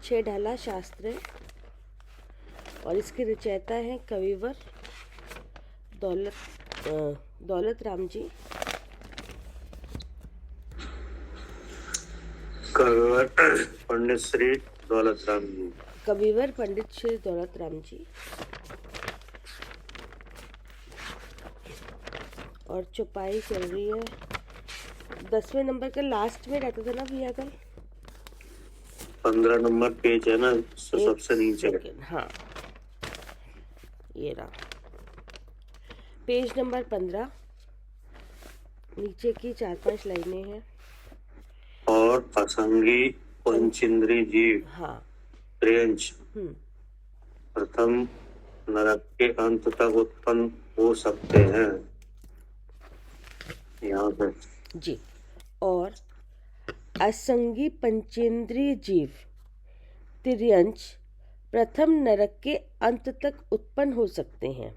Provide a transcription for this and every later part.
छह ढाला शास्त्र है और इसके रचयिता हैं कविवर दौलत राम जी। कविवर पंडित श्री दौलत राम जी। कविवर पंडित श्री दौलत राम जी। और चौपाई चल रही है 10वें नंबर के लास्ट में रहता था ना भैया कल। 15 नंबर पेज है ना, सबसे नीचे। हाँ, ये रहा पेज नंबर 15, नीचे की 4-5 लाइनें हैं। और असंगी पंचेंद्री जीव, हाँ, त्रियंच प्रथम नरक के अंत तक उत्पन्न हो सकते हैं। यहाँ पे जी। और असंगी पंचेंद्रिय जीव तिर्यंच प्रथम नरक के अंत तक उत्पन्न हो सकते हैं।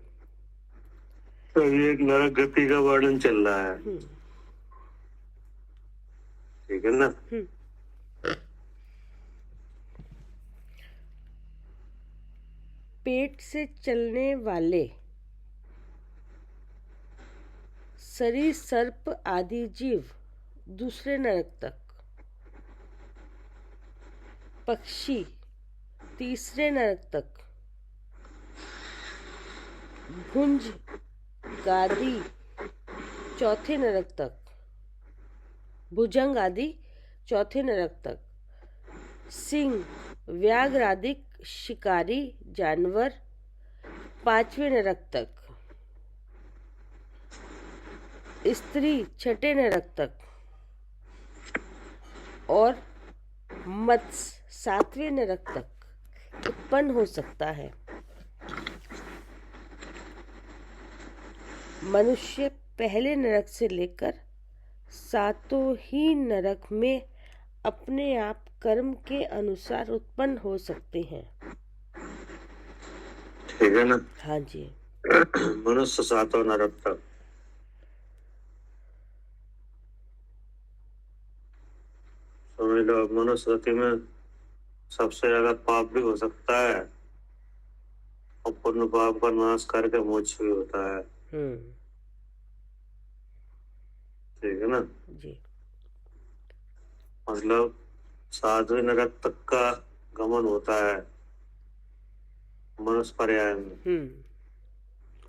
तो ये एक नरक गति का वर्णन चल रहा है, ठीक है ना। पेट से चलने वाले सरीसर्प आदि जीव दूसरे नरक तक, पक्षी तीसरे नरक तक, भुंज गादी चौथे नरक तक, भुजंग आदि चौथे नरक तक, सिंह व्याघ्र आदि शिकारी जानवर 5वें नरक तक, स्त्री 6ठे नरक तक और मत्स्य 7वें नरक तक उत्पन्न हो सकता है। मनुष्य पहले नरक से लेकर 7 ही नरक में अपने आप कर्म के अनुसार उत्पन्न हो सकते हैं। ठीक है ना। हाँ जी। मनुष्य 7 नरक तक। समझ लो, मनुष्य गति में सबसे ज्यादा पाप भी हो सकता है और पुण्य पाप का नाश करके मोक्ष भी होता है। ठीक है ना जी। मतलब 7वें नरक तक का गमन होता है मनुष्य पर्याय में।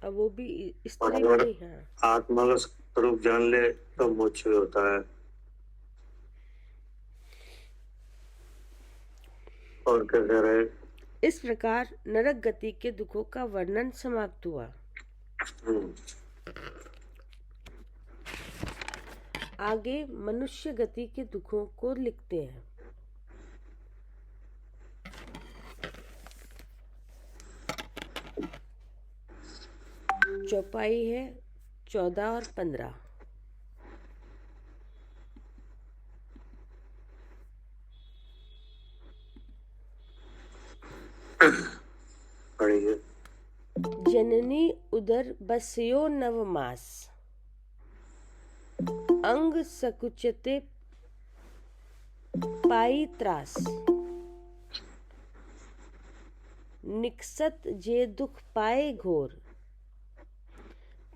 अब वो भी इस तरह अगर नहीं है। आत्मा का स्वरूप जान ले तो मोक्ष भी होता है। और क्या कह रहे? इस प्रकार नरक गति के दुखों का वर्णन समाप्त हुआ। आगे मनुष्य गति के दुखों को लिखते हैं। चौपाई है 14 और 15। जननी उदर बस्यो नवमास, अंग सकुचते पाई त्रास, निकसत जे दुख पाए घोर,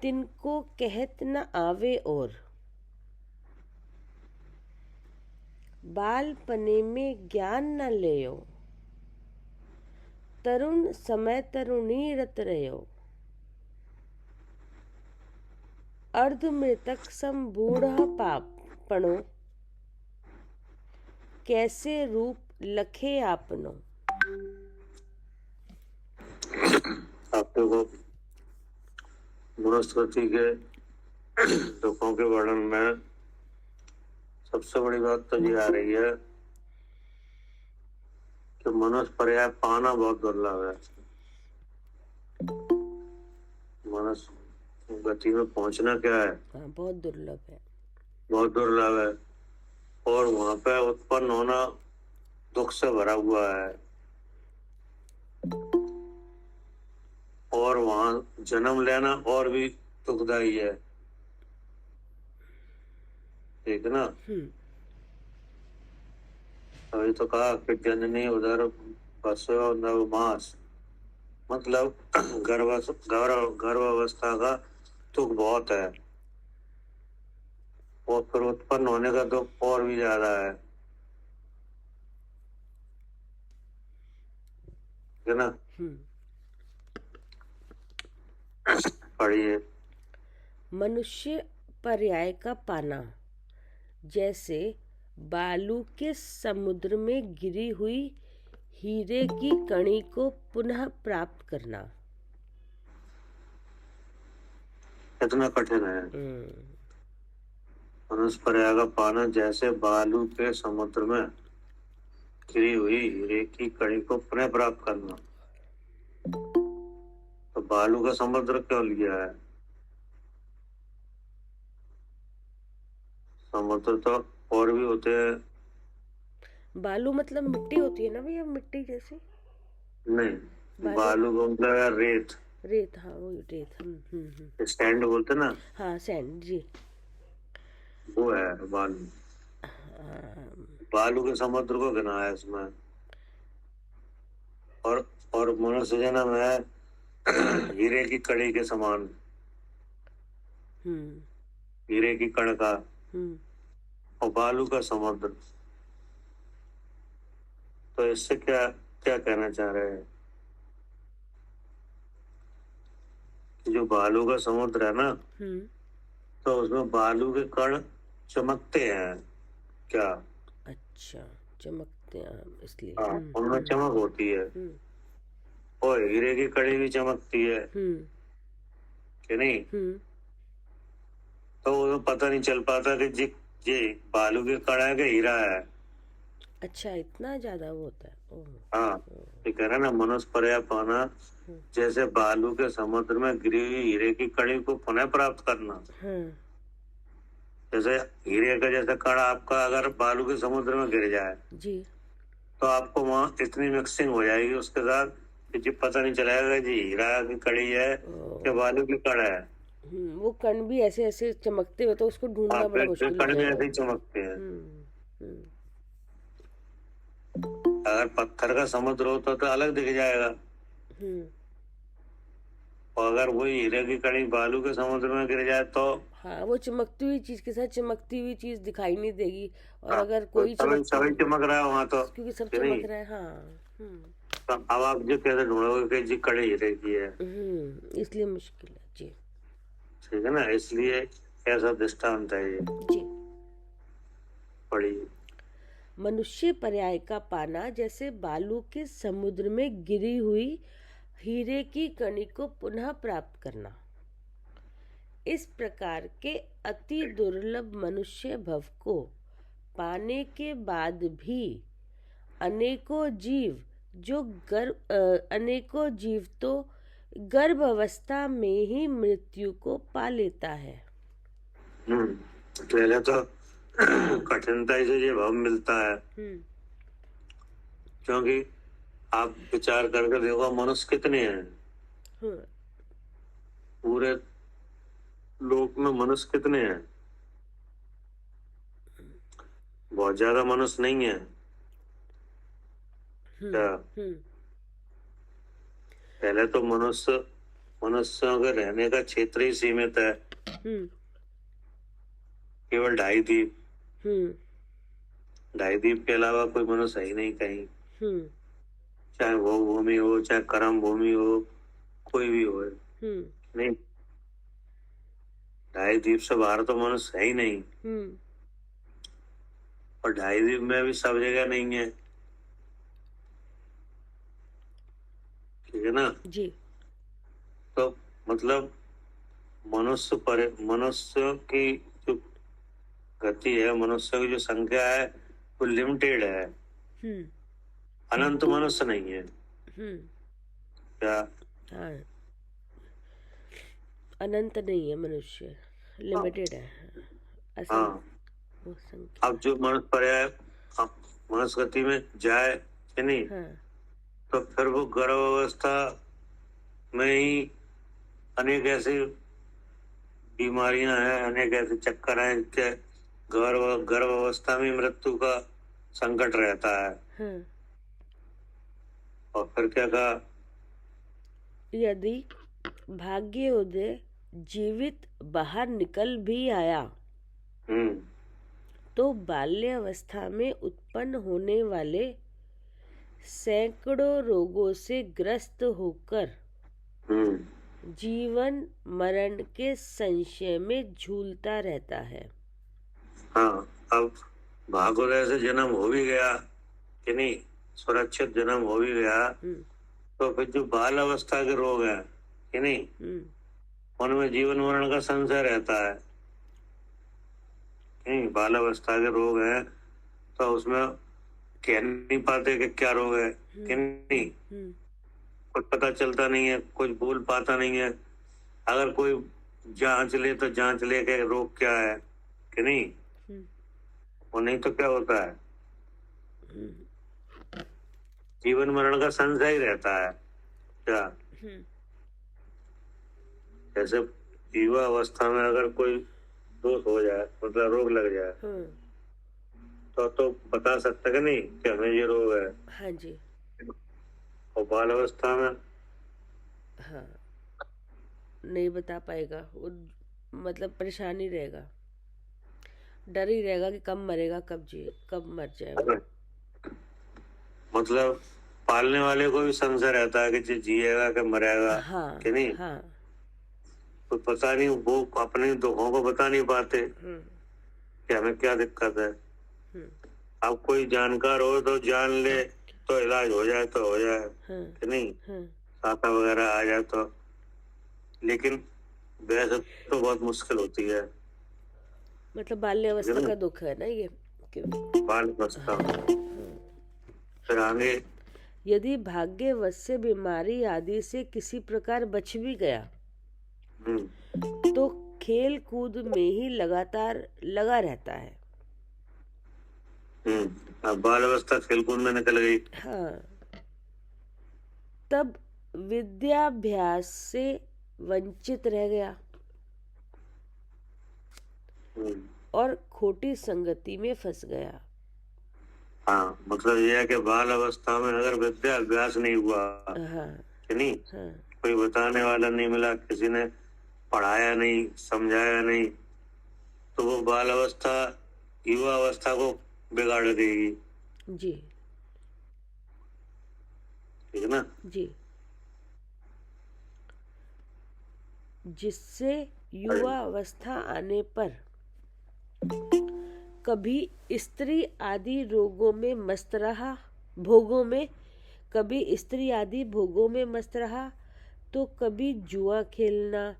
तिनको कहत न आवे और। बालपने में ज्ञान न लेयो, तरुण समय तरुणी रत रहो, अर्ध मृतक सम बूढ़ा पापणो, कैसे रूप लखे आपनो। आपको मनुस्मृति के दुखों के वर्णन में सबसे बड़ी बात तो ये आ रही है कि मनुष्य पर्याय पाना बहुत दुर्लभ है। मनुष्य गति में पहुंचना क्या है? बहुत दुर्लभ है। बहुत दुर्लभ है। और वहां पे उत्पन्न होना दुख से भरा हुआ है और वहां जन्म लेना और भी दुखदाई है। ठीक है ना। अभी तो कहा कि जननी उदर बसो नवमास, मतलब गर्भावस्था का दुख बहुत है, और फिर उत्पन्न होने का दुख और भी ज्यादा है ना। पढ़िए। मनुष्य पर्याय का पाना, जैसे बालू के समुद्र में गिरी हुई हीरे की कणी को पुनः प्राप्त करना। कितना कठिन है। मनुष्य पर्याय का पाना, जैसे बालू के समुद्र में गिरी हुई हीरे की कणी को पुनः प्राप्त करना। तो बालू का समुद्र क्यों लिया है? समुद्र तो और भी होते हैं। बालू मतलब मिट्टी होती है ना भैया, मिट्टी जैसी। नहीं, बालू का मतलब है रेत। रेत, हाँ वो रेत। सैंड बोलते ना। हाँ सैंड जी, वो है बालू। बालू के समुद्र को गिना है इसमें। और मनुष्य जन्म है हीरे की कड़ी के समान, हीरे की कण का, और बालू का समुद्र। तो इससे क्या क्या कहना चाह रहे हैं? जो बालू का समुद्र है ना, तो उसमें बालू के कण चमकते हैं क्या? अच्छा, चमकते हैं इसलिए। हाँ, उनमें चमक होती है। और हीरे की कड़ी भी चमकती है कि नहीं? तो वो पता नहीं चल पाता कि ये बालू के कण है कि हीरा है। अच्छा, इतना ज्यादा वो होता है। हाँ, ये कह रहा ना, मनुष्य पर्याय पाना, जैसे बालू के समुद्र में गिरी हुई हीरे की कड़ी को पुनः प्राप्त करना। जैसे हीरे का जैसा कण आपका अगर बालू के समुद्र में गिर जाए जी, तो आपको वहां इतनी मिक्सिंग हो जाएगी उसके साथ कि जी पता नहीं चलेगा जी हीरा की कड़ी है कि बालू की कण है। वो कण भी ऐसे ऐसे चमकते हुए, तो उसको ढूंढना बड़ा मुश्किल हो कण भी जाएगा। ऐसे ही चमकते हैं। अगर पत्थर का समुद्र होता तो अलग दिख जाएगा, और अगर वही हीरे की कड़ी बालू के समुद्र में गिर जाए तो हाँ, वो चमकती हुई चीज के साथ चमकती हुई चीज दिखाई नहीं देगी। और हाँ, अगर कोई सभी चमक रहा है वहां तो, क्योंकि सब चमक रहा है। हाँ, तो अब आप जो कैसे ढूंढोगे कि जी कड़ी हीरे की है? इसलिए मुश्किल है जी। ठीक है ना, इसलिए ऐसा दृष्टांत है ये जी। पढ़िए। मनुष्य पर्याय का पाना, जैसे बालू के समुद्र में गिरी हुई हीरे की कणी को पुनः प्राप्त करना। इस प्रकार के अति दुर्लभ मनुष्य भव को पाने के बाद भी अनेकों जीव तो गर्भ अवस्था में ही मृत्यु को पा लेता है। पहले तो कठिनता से ये भाव मिलता है, क्योंकि आप विचार करके देखो मनुष्य कितने हैं। पूरे लोक में मनुष्य कितने हैं? बहुत ज्यादा मनुष्य नहीं है क्या? पहले तो मनुष्यों के रहने का क्षेत्र ही सीमित है, केवल 2.5 द्वीप। 2.5 द्वीप के अलावा कोई मनुष्य है ही नहीं कहीं, चाहे वो भूमि हो चाहे कर्म भूमि हो, कोई भी हो नहीं। 2.5 द्वीप से बाहर तो मनुष्य है ही नहीं, और 2.5 द्वीप में भी सब जगह नहीं है। ठीक है ना जी। तो मतलब मनुष्य की जो गति है, मनुष्य की जो संख्या है वो लिमिटेड है, अनंत मनुष्य नहीं है क्या? हाँ, अनंत नहीं है मनुष्य, लिमिटेड है। हाँ, अब जो मनुष्य पर्याय मनुष्य गति में जाए कि नहीं, तो फिर वो गर्भ अवस्था में ही अनेक ऐसी बीमारियां हैं, अनेक ऐसे चक्कर हैं कि गर्भ अवस्था में मृत्यु का संकट रहता है। और फिर क्या कहा? यदि भाग्योदय जीवित बाहर निकल भी आया तो बाल्यावस्था में उत्पन्न होने वाले सैकड़ों रोगों से ग्रस्त होकर जीवन मरण के संशय में झूलता रहता है। हाँ, अब भाग्योदय से जन्म हो भी गया कि नहीं, सुरक्षित जन्म हो भी गया, तो फिर जो बाल अवस्था के रोग है कि नहीं, उनमें जीवन मरण का संशय रहता है। नहीं, बाल अवस्था के रोग है तो उसमें कह नहीं पाते कि क्या रोग है कि नहीं, कुछ पता चलता नहीं है, कुछ बोल पाता नहीं है। अगर कोई जांच ले तो जांच ले के रोग क्या है कि नहीं, वो नहीं तो क्या होता है, जीवन मरण का संशय ही रहता है। क्या जैसे युवा अवस्था में अगर कोई दोष हो जाए, मतलब रोग लग जाए, तो बता सकता है कि नहीं कि हमें ये रोग है। हाँ जी। और बाल अवस्था में हाँ, नहीं बता पाएगा वो, मतलब परेशानी रहेगा, डर ही रहेगा कि कब मरेगा, कब मर जाएगा। मतलब पालने वाले को भी संशय रहता है कि जिएगा कि मरेगा। हाँ, कि नहीं। हाँ। तो पता नहीं, वो अपने दुखों को बता नहीं पाते कि हमें क्या दिक्कत है। अब कोई जानकार हो तो जान ले तो इलाज हो जाए तो हो जाए, कि नहीं, साथा वगैरह आ जाए तो। लेकिन वैसे तो बहुत मुश्किल होती है। मतलब बाल्यावस्था का दुख है ना ये, बाल्यावस्था। फिर आगे, यदि भाग्यवश से बीमारी आदि से किसी प्रकार बच भी गया तो खेल कूद में ही लगातार लगा रहता है। अब बाल अवस्था खेल कूद में निकल गई। हाँ, तब विद्याभ्यास से वंचित रह गया और खोटी संगति में फंस गया। हाँ, मतलब ये है कि बाल अवस्था में अगर विद्या अभ्यास नहीं हुआ, कि नहीं, कोई बताने वाला नहीं मिला, किसी ने पढ़ाया नहीं, समझाया नहीं, तो वो बाल अवस्था युवा अवस्था को बिगाड़ देगी। जी, ठीक है ना जी। जिससे युवा अवस्था आने पर कभी स्त्री आदि रोगों में मस्त रहा, कभी स्त्री आदि भोगों में मस्त रहा, तो कभी जुआ खेलना,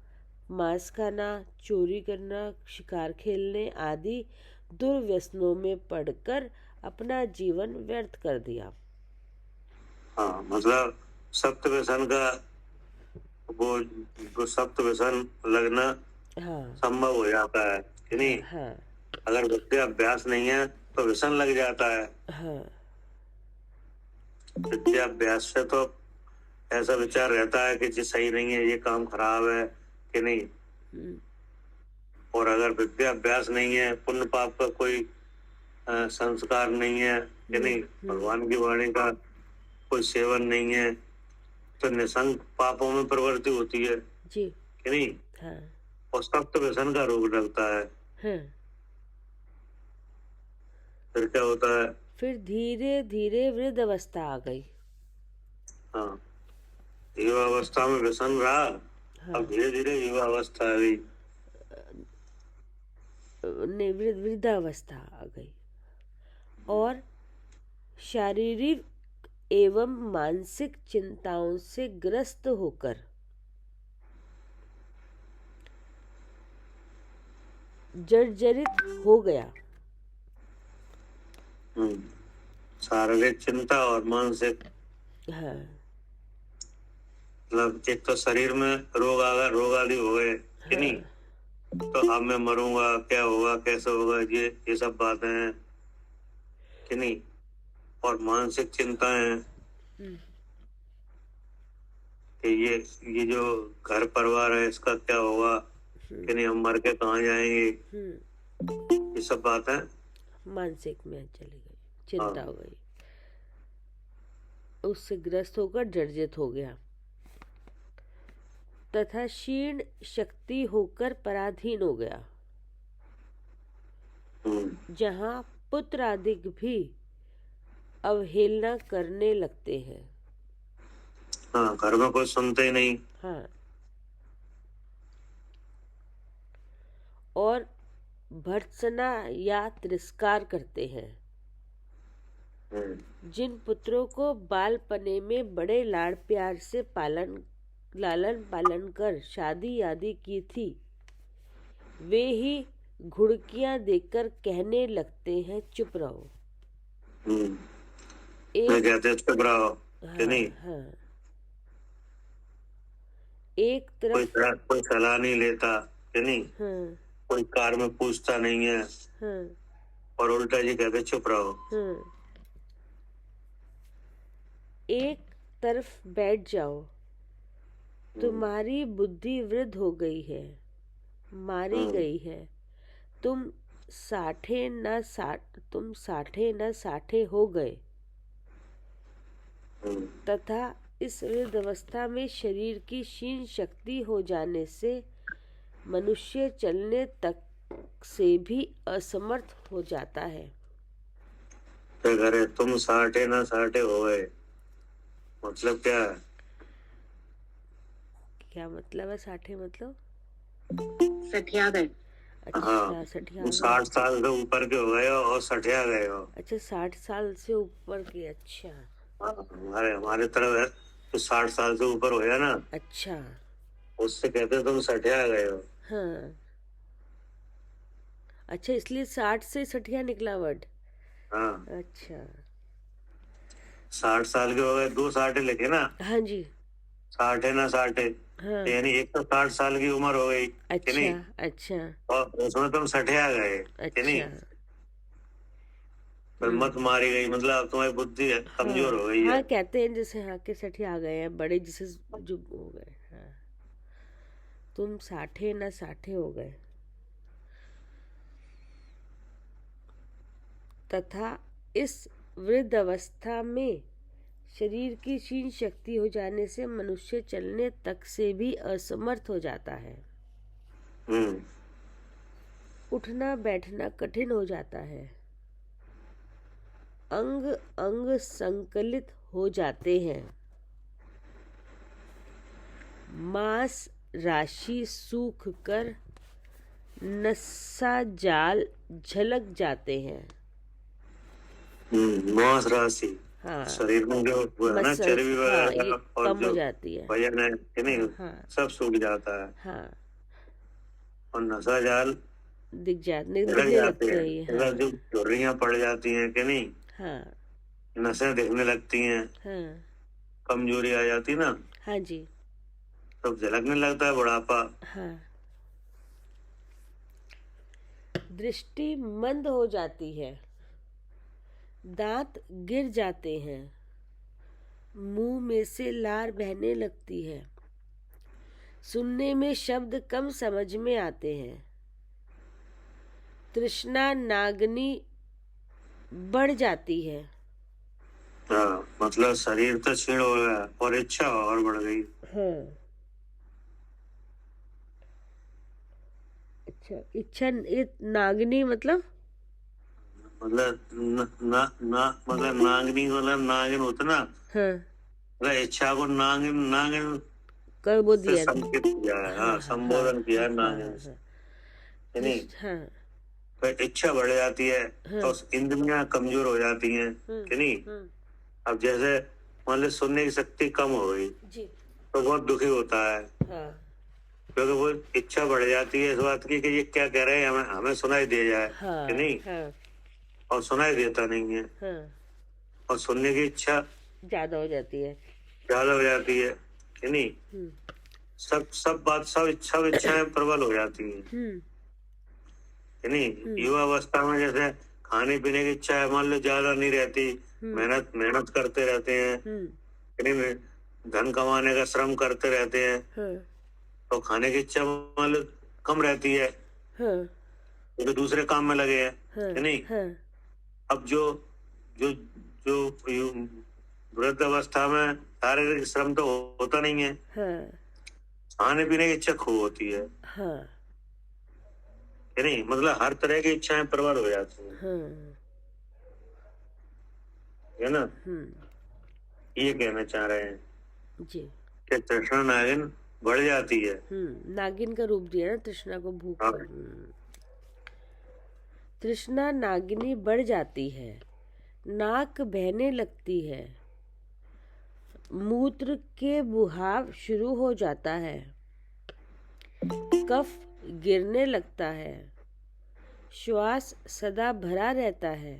मांस खाना, चोरी करना, शिकार खेलने आदि दुर्व्यसनों में पड़कर अपना जीवन व्यर्थ कर दिया। हाँ, मतलब सप्त व्यसन का वो सप्त व्यसन लगना संभव हो जाता है, कि नहीं। हाँ। अगर विद्या अभ्यास नहीं है तो व्यसन लग जाता है। हाँ। विद्या अभ्यास से तो ऐसा विचार रहता है कि जी सही नहीं है, ये काम खराब है, कि नहीं। और अगर विद्या अभ्यास नहीं है, पुण्य पाप का कोई संस्कार नहीं है, कि नहीं, भगवान की वाणी का कोई सेवन नहीं है, तो निसंग पापों में प्रवृत्ति होती है जी, कि नहीं। हाँ। और सप्त व्यसन का रोग लगता है। हाँ। फिर क्या होता है? फिर धीरे धीरे वृद्ध अवस्था आ गई। हाँ, युवा अवस्था में व्यसन रहा। हाँ। अब धीरे धीरे युवा अवस्था आ गई, वृद्धावस्था आ गई और शारीरिक एवं मानसिक चिंताओं से ग्रस्त होकर जर्जरित हो गया। शारीरिक चिंता और मानसिक। हाँ। मतलब एक तो शरीर में रोग आदि हो गए, कि नहीं, तो अब मैं मरूंगा, क्या होगा, कैसे होगा, ये सब बातें हैं, कि नहीं। और मानसिक चिंताएं कि ये जो घर परिवार है इसका क्या होगा, कि नहीं, हम मर के कहाँ जाएंगे, ये सब बातें मानसिक में चली गई। चिंता हो गई, उससे ग्रस्त होकर जर्जरित हो गया तथा क्षीण शक्ति होकर पराधीन हो गया, जहाँ पुत्र आदि भी अवहेलना करने लगते हैं। हाँ, घर में कोई सुनते ही नहीं। हाँ, और भर्त्सना या तिरस्कार करते हैं। जिन पुत्रों को बालपने में बड़े लाड़ प्यार से लालन पालन कर शादी आदि की थी, वे ही घुड़कियां देकर कहने लगते हैं चुप रहो। कहते हैं चुप रहो, कि नहीं? हाँ, एक तरफ कोई सलाह नहीं लेता, कि नहीं? हाँ, कोई कार में पूछता नहीं है। हाँ, और उल्टा जी कहते चुप रहो। हाँ, एक तरफ बैठ जाओ, तुम्हारी बुद्धि वृद्ध हो गई है, मारी गई है, तुम साठे न साठे हो गए तथा इस वृद्ध अवस्था में शरीर की क्षीण शक्ति हो जाने से मनुष्य चलने तक से भी असमर्थ हो जाता है। क्या करे? तुम साठे न साठे हो गए, मतलब क्या है? क्या मतलब है साठे? मतलब सठिया गए। अच्छा, हाँ, 60 साल से ऊपर के हो गए हो और सठिया गए हो। अच्छा, 60 साल से ऊपर के। अच्छा, हमारे तरफ है तो 60 साल से ऊपर हो गया ना। अच्छा, उससे कहते तुम सठिया गए हो। हाँ, अच्छा, इसलिए 60 से सठिया निकला वर्ड। हाँ, अच्छा, 60 साल के हो गए, 2 साठे लिखे ना। हाँ जी, साठे ना साठे, हाँ, यानी 160 साल की उम्र हो गई, कि नहीं? अच्छा, अच्छा, और उसमें तुम सठिया गए, कि नहीं? अच्छा, फिर मत मारी गई, मतलब तुम्हारी बुद्धि कमजोर हो गई है। हाँ, कहते हैं जैसे हाँ के सठिया आ गए हैं, बड़े जैसे जो हो गए। हाँ, तुम साठे न साठे हो गए तथा इस वृद्ध अवस्था में शरीर की क्षीण शक्ति हो जाने से मनुष्य चलने तक से भी असमर्थ हो जाता है। उठना बैठना कठिन हो जाता है, अंग अंग संकलित हो जाते हैं, मांस राशि सूख कर नसा जाल झलक जाते हैं। मांस राशि, हाँ, शरीर में जो वो है ना चर्बी वगैरह और कम जो हो जाती है, वजन है, कि नहीं? हाँ, सब सूख जाता है। हाँ, और नशा जाल दिखने लगते लगते हैं। हैं। जो झुर्रियां पड़ जाती हैं, कि नहीं? हाँ, नसें दिखने लगती हैं, हाँ, कमजोरी आ जाती ना, हाँ जी, तब झलकने लगता है बुढ़ापा। हाँ, दृष्टि मंद हो जाती है, दांत गिर जाते हैं, मुंह में से लार बहने लगती है, सुनने में शब्द कम समझ में आते हैं, तृष्णा नागनी बढ़ जाती है। हाँ, मतलब शरीर तो क्षीण हो गया और इच्छा और बढ़ गई। हाँ, अच्छा, इच्छा नागनी मतलब मतलब नागनी, मतलब नागिन होता ना। हाँ, मतलब इच्छा को नागिन नागिन कर वो से दिया। संकेत किया है। हाँ, संबोधन किया है नागिन से, कि नहीं? हाँ, फिर इच्छा बढ़ जाती है तो इंद्रियां कमजोर हो जाती हैं, कि नहीं? अब जैसे मान लो सुनने की शक्ति कम हो गई जी, तो बहुत दुखी होता है, हाँ, क्योंकि वो इच्छा बढ़ जाती है इस बात की कि ये क्या कह रहे हैं, हमें सुनाई दे जाए, हाँ, कि नहीं? हाँ, और सुनाई देता नहीं है, हाँ, और सुनने की इच्छा ज्यादा हो जाती है, कि नहीं? सब इच्छाएं प्रबल हो जाती हैं, कि नहीं? युवा अवस्था में जैसे खाने पीने की इच्छा है, मान लो ज्यादा नहीं रहती, मेहनत करते रहते हैं, कि नहीं? धन कमाने का श्रम करते रहते हैं, तो खाने की इच्छा मान लो कम रहती है, तो दूसरे काम में लगे हैं, कि नहीं? अब जो जो जो वृद्ध अवस्था में शारीरिक श्रम तो होता नहीं है, हाँ, खाने पीने की इच्छा खूब होती है, हाँ, नहीं, मतलब हर तरह की इच्छाएं प्रबल हो जाती हैं, हाँ, है ना। ये कहना चाह रहे हैं जी कि तृष्णा नागिन बढ़ जाती है। नागिन का रूप दिया ना तृष्णा को, भूख हाँ। का। तृष्णा नागिनी बढ़ जाती है, नाक बहने लगती है, मूत्र के बुहाव शुरू हो जाता है, कफ गिरने लगता है, श्वास सदा भरा रहता है,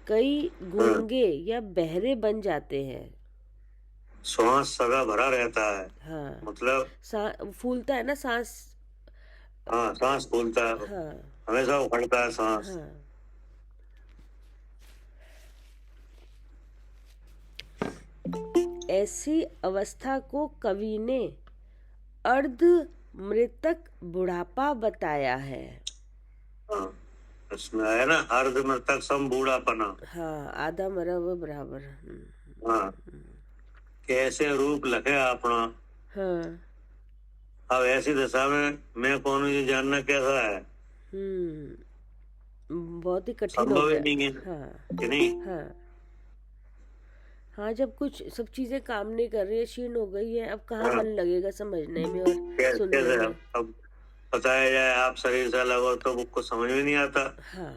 कई गूंगे या बहरे बन जाते हैं। श्वास सदा भरा रहता है, हाँ, मतलब फूलता है ना सांस। हाँ, सांस फूलता है, हाँ, हमेशा उखड़ता है सांस। हाँ, ऐसी अवस्था को कवि ने अर्ध मृतक बुढ़ापा बताया है। हाँ, इसमें है ना अर्ध मृतक सम बूढ़ापना। हाँ, आधा मरा हुआ बराबर। हाँ, कैसे रूप लखे अपना। हाँ, अब ऐसी दशा में मैं कौन हूँ ये जानना कैसा है, बहुत ही कठिन हो संभव ही गया। नहीं है। हाँ, कि नहीं। हाँ, हाँ, जब कुछ सब चीजें काम नहीं कर रही है, क्षीण हो गई है, अब कहाँ हाँ। मन लगेगा समझने में और सुनने कैसे में। अब बताया जाए आप शरीर से अलग हो तो को समझ में नहीं आता। हाँ,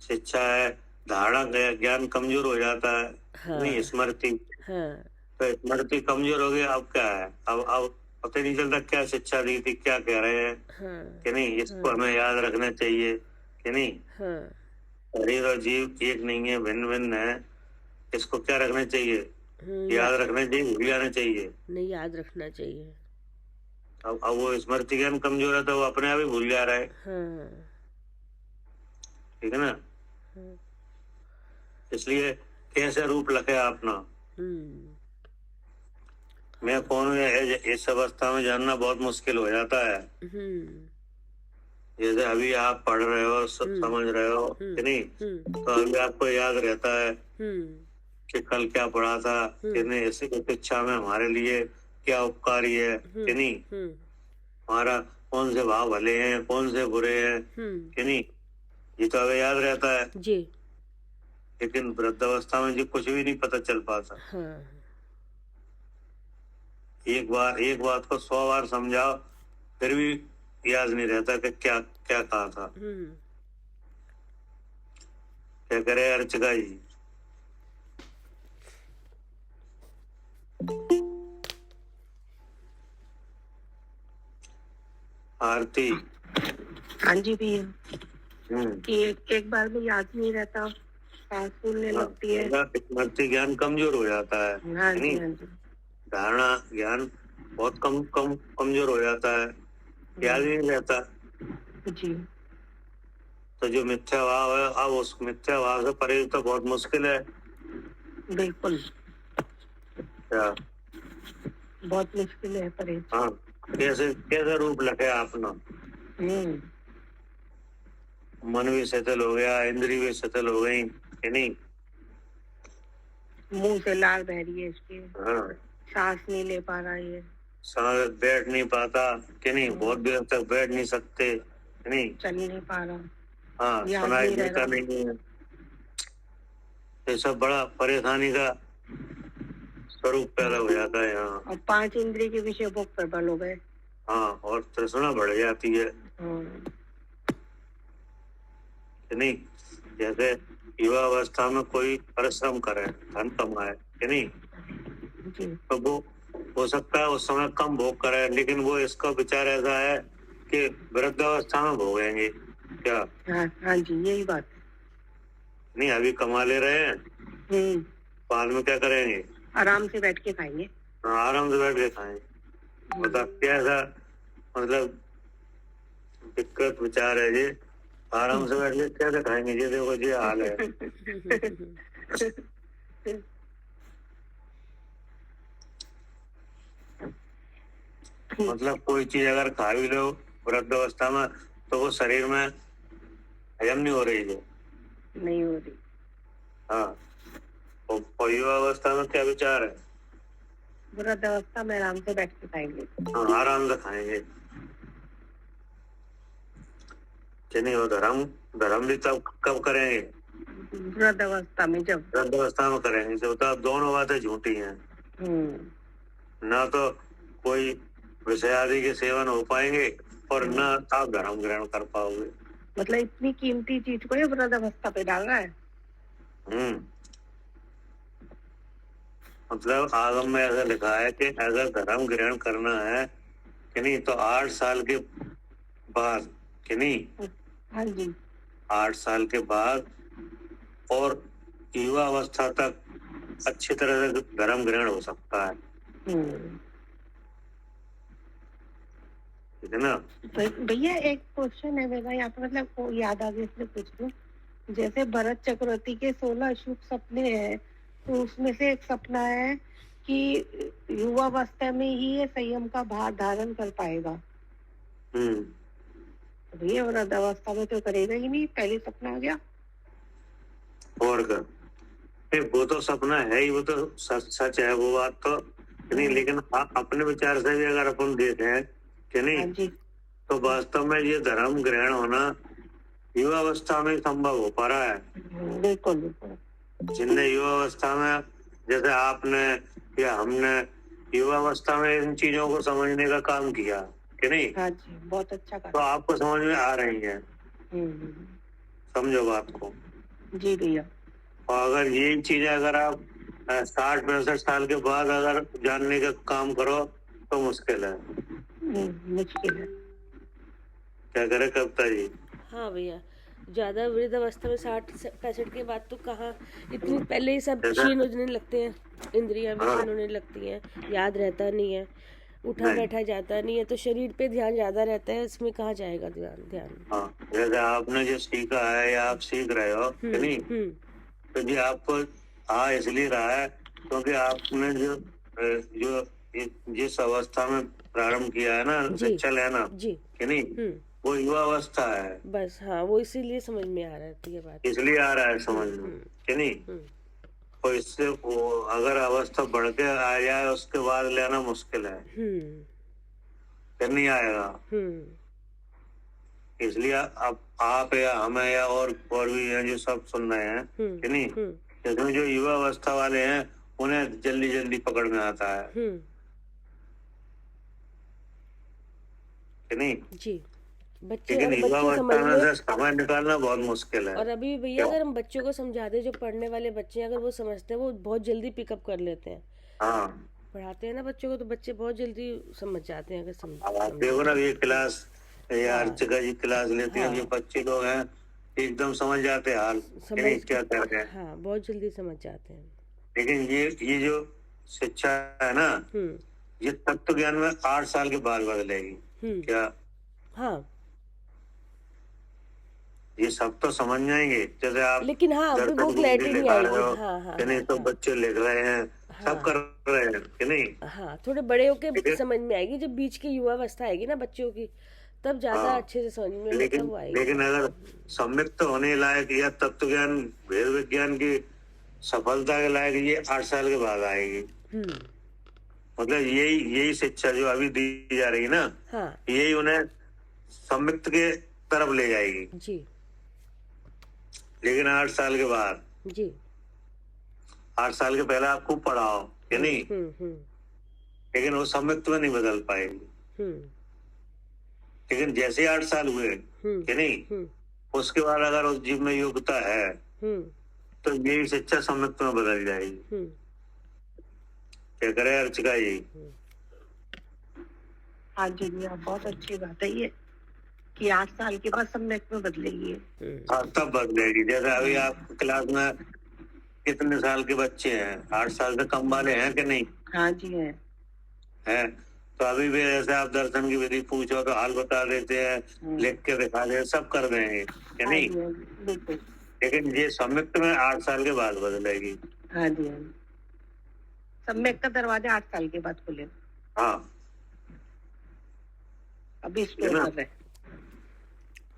शिक्षा है, धारणा ज्ञान कमजोर हो जाता है। हाँ, नहीं, स्मृति, हाँ, तो स्मृति कमजोर हो गई। अब क्या है, अब पता नहीं चलता क्या शिक्षा दी थी, क्या कह रहे हैं। हाँ, कि नहीं, इसको हमें याद रखना चाहिए। कि नहीं, हाँ, शरीर और जीव एक नहीं है, भिन्न भिन्न है। इसको क्या रखना चाहिए, याद रखना चाहिए, भूल जाना चाहिए नहीं, याद रखना चाहिए। अब वो स्मृति ज्ञान कमजोर है तो वो अपने आप ही भूल जा रहा है। हाँ, ठीक है ना। इसलिए कैसे रूप लखे अपना, मैं कौन हूँ इस अवस्था में जानना बहुत मुश्किल हो जाता है। जैसे अभी आप पढ़ रहे हो, समझ रहे हो कि नहीं, तो अभी आपको याद रहता है कि कल क्या पढ़ा था, कि नहीं, इसी शिक्षा में हमारे लिए क्या उपकारी है। कि नहीं, हमारा कौन से भाव भले हैं, कौन से बुरे हैं। कि नहीं, ये तो अभी याद रहता है जी। लेकिन वृद्धावस्था में जी कुछ भी नहीं पता चल पाता। हाँ, एक बात को 100 बार समझाओ फिर भी याद नहीं रहता कि क्या क्या कहा था। क्या करे अर्चका जी। आरती। हाँ जी भैया, एक बार में याद नहीं रहता, सांस फूलने लगती है, स्मृति ज्ञान कमजोर हो जाता है। हाँ जी, हाँ जी। धारणा ज्ञान बहुत कमजोर हो जाता है, याद ही नहीं रहता जी। तो जो मिथ्या भाव है, अब उस मिथ्या भाव से परे तो बहुत मुश्किल है। बिल्कुल, क्या बहुत मुश्किल है परे। हाँ, कैसे रूप लगे अपना। मन भी शिथिल हो गया, इंद्री भी शिथिल हो गई। कि नहीं, मुंह से लाल बह रही है इसकी। हाँ, सांस नहीं ले पा रहा है, सांस बैठ नहीं पाता। कि नहीं, बहुत देर तक बैठ नहीं सकते। कि नहीं, चल नहीं पा रहा। हाँ, सुनाई देता नहीं है। ये सब बड़ा परेशानी का स्वरूप पैदा हो जाता है यहाँ। और 5 इंद्रिय के विषय भोग प्रबल हो गए। हाँ, और तृष्णा बढ़ जाती है। कि नहीं, जैसे युवा अवस्था में कोई परिश्रम करे, धन कमाए। कि नहीं, तो वो हो सकता है उस समय कम भोग करे, लेकिन वो इसका विचार ऐसा है कि वृद्धावस्था में भोगेंगे क्या। हाँ जी, यही बात। नहीं, अभी कमा ले रहे हैं, बाद में क्या करेंगे, आराम से बैठ के खाएंगे। आराम से बैठ के खाएंगे। मतलब कैसा, मतलब दिक्कत विचार है जी। आराम से बैठ के कैसे खाएंगे जी, देखो जी हाल है। मतलब कोई चीज अगर खा भी लो वृद्धावस्था में तो वो शरीर में हजम नहीं हो रही है। नहीं हो रही। हाँ, और युवावस्था में क्या विचार है? वृद्धावस्था में आराम से बैठ के खाएंगे। हाँ, आराम से खाएंगे कि नहीं? वो धर्म भी तब कब करेंगे? वृद्धावस्था में, जब वृद्धावस्था में करेंगे। तो दोनों बातें झूठी हैं। ना तो कोई विषय आदि के सेवन हो पाएंगे और ना आप धर्म ग्रहण कर पाओगे। मतलब इतनी कीमती चीज को ये वृद्धावस्था पे डाल रहा है। मतलब आगम में ऐसा लिखा है कि अगर धर्म ग्रहण करना है कि नहीं तो 8 साल के बाद कि नहीं। हाँ जी, 8 साल के बाद और युवा अवस्था तक अच्छी तरह से धर्म ग्रहण हो सकता है। ठीक है ना? भैया एक क्वेश्चन है मेरा यहाँ पे, मतलब वो याद आ गया इसलिए पूछ लूं। जैसे भरत चक्रवर्ती के 16 अशुभ सपने हैं, तो उसमें से एक सपना है कि युवावस्था में ही ये संयम का भार धारण कर पाएगा। भैया वृद्धावस्था में तो करेगा ही नहीं, पहले सपना आ गया। और क्या, वो तो सपना है ही, वो तो सच है वो बात तो नहीं। लेकिन अपने विचार से भी अगर अपन देखें कि नहीं तो वास्तव में ये धर्म ग्रहण होना युवावस्था में संभव हो पा रहा है। बिल्कुल। जिनने युवावस्था में, जैसे आपने या हमने युवावस्था में इन चीजों को समझने का काम किया कि नहीं। हाँ जी, बहुत अच्छा काम। तो आपको समझ में आ रही है। समझो बात को। जी भैया। और अगर ये चीजें अगर आप 60-65 साल के बाद अगर जानने का काम करो तो मुश्किल है। मुश्किल है। क्या करे कविता जी? हाँ भैया, ज्यादा वृद्ध अवस्था में 60-65 के बाद तो कहाँ, इतनी पहले ही सब क्षीण होने लगते हैं, इंद्रियां भी क्षीण होने लगती हैं, याद रहता नहीं है, उठा बैठा जाता नहीं है, तो शरीर पे ध्यान ज्यादा रहता है, इसमें कहाँ जाएगा ध्यान। जैसे आपने जो सीखा है या आप सीख रहे हो कि नहीं, तो जी आपको इसलिए रहा है क्योंकि आपने जो जिस अवस्था में प्रारंभ किया है ना, शिक्षा लेना कि नहीं, वो युवा अवस्था है बस। हाँ, वो इसीलिए समझ में आ रहा है ये बात, इसलिए आ रहा है समझ में कि नहीं। तो इससे वो अगर अवस्था बढ़ के आ जाए उसके बाद लेना मुश्किल है, फिर नहीं आएगा। इसलिए अब आप या हमें या और भी हैं जो सब सुन रहे हैं कि नहीं, इसमें जो युवा अवस्था वाले हैं उन्हें जल्दी जल्दी पकड़ में आता है कि नहीं जी। लेकिन युवा अवस्था में से समय निकालना बहुत मुश्किल है। और अभी भैया अगर हम बच्चों को समझाते, जो पढ़ने वाले बच्चे अगर वो समझते हैं, वो बहुत जल्दी पिकअप कर लेते हैं। हाँ, पढ़ाते हैं ना बच्चों को तो बच्चे बहुत जल्दी समझ जाते हैं। अगर देखो ना ये क्लास या अर्चिका जी क्लास लेते हैं, ये बच्चे लोग हैं एकदम समझ जाते हैं हाल क्या कर रहे हैं। हाँ, बहुत जल्दी समझ जाते हैं। लेकिन ये जो शिक्षा है ना, ये तत्व ज्ञान में 8 साल के बाद बदलेगी क्या? हाँ, ये सब तो समझ जाएंगे। जैसे आप लेकिन हाँ, वो क्लैरिटी नहीं आएगी। हाँ, नहीं तो बच्चे लिख रहे हैं, सब कर रहे हैं कि नहीं। हाँ, थोड़े बड़े होके समझ में आएगी, जब बीच की युवा अवस्था आएगी ना बच्चों की, तब ज्यादा अच्छे से समझ में आएगी। लेकिन अगर सम्यक्त होने लायक या तत्व ज्ञान वेद विज्ञान की सफलता के लायक ये 8 साल के बाद आएगी। मतलब यही शिक्षा जो अभी दी जा रही है ना, यही उन्हें सम्यक्त के तरफ ले जाएगी जी। लेकिन 8 साल के बाद जी, 8 साल के पहले आप खूब पढ़ाओ कि नहीं, लेकिन वो सम्यक्त में नहीं बदल पाएगी। लेकिन जैसे 8 साल हुए कि नहीं, उसके बाद अगर उस जीव में योग्यता है तो यही शिक्षा सम्यक्त में बदल जाएगी। क्या करे अर्चिका जी? हाँ जी भैया, बहुत अच्छी बात है ये कि 8 साल के बाद सम्यक में बदलेगी। हाँ, तब बदलेगी। जैसे अभी आप क्लास में कितने साल के बच्चे हैं? 8 साल से कम वाले हैं कि नहीं? हाँ जी है। तो अभी भी ऐसे आप दर्शन की विधि पूछो तो हाल बता देते हैं, लिख के दिखा देते, सब कर देंगे कि नहीं। लेकिन ये सम्यक्त में 8 साल के बाद बदलेगी। हाँ जी, सम्यक का दरवाजा 8 साल के बाद खुलेगा। हाँ, अभी स्टोर कर रहे हैं।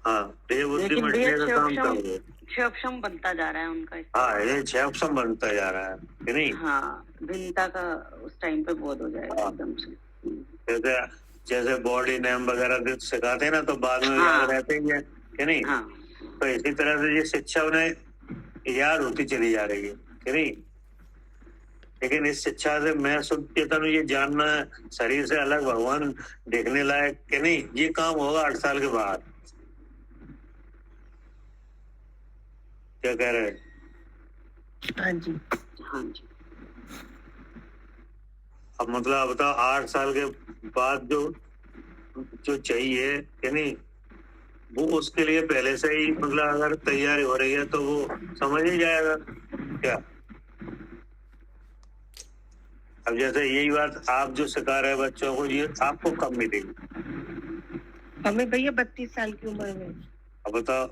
हाँ, बुद्धि मटने का काम करोगे। क्षयक्षम बनता जा रहा है उनका। हाँ, ये क्षयक्षम बनता जा रहा है कि नहीं? हाँ, भिन्नता का उस टाइम पे बोध हो जाएगा एकदम से। जैसे बॉडी नेम वगैरह सिखाते हैं ना, तो बाद में याद रहते ही है कि नहीं? तो इसी तरह से ये शिक्षा उन्हें याद होती चली जा रही है कि नहीं? लेकिन इस शिक्षा से मैं शुद्ध चेतन ये जानना, शरीर से अलग भगवान देखने लायक कि नहीं, ये काम होगा 8 साल के बाद। क्या कह रहे हैं? हाँ जी, हाँ जी। अब मतलब अब बताओ 8 साल के बाद जो चाहिए कि नहीं, वो उसके लिए पहले से ही मतलब अगर तैयारी हो रही है तो वो समझ ही जाएगा क्या। अब जैसे यही बात आप जो सिखा रहे हैं बच्चों को, ये आपको कब मिलेगी? हमें भैया 32 साल की उम्र में। अब बताओ,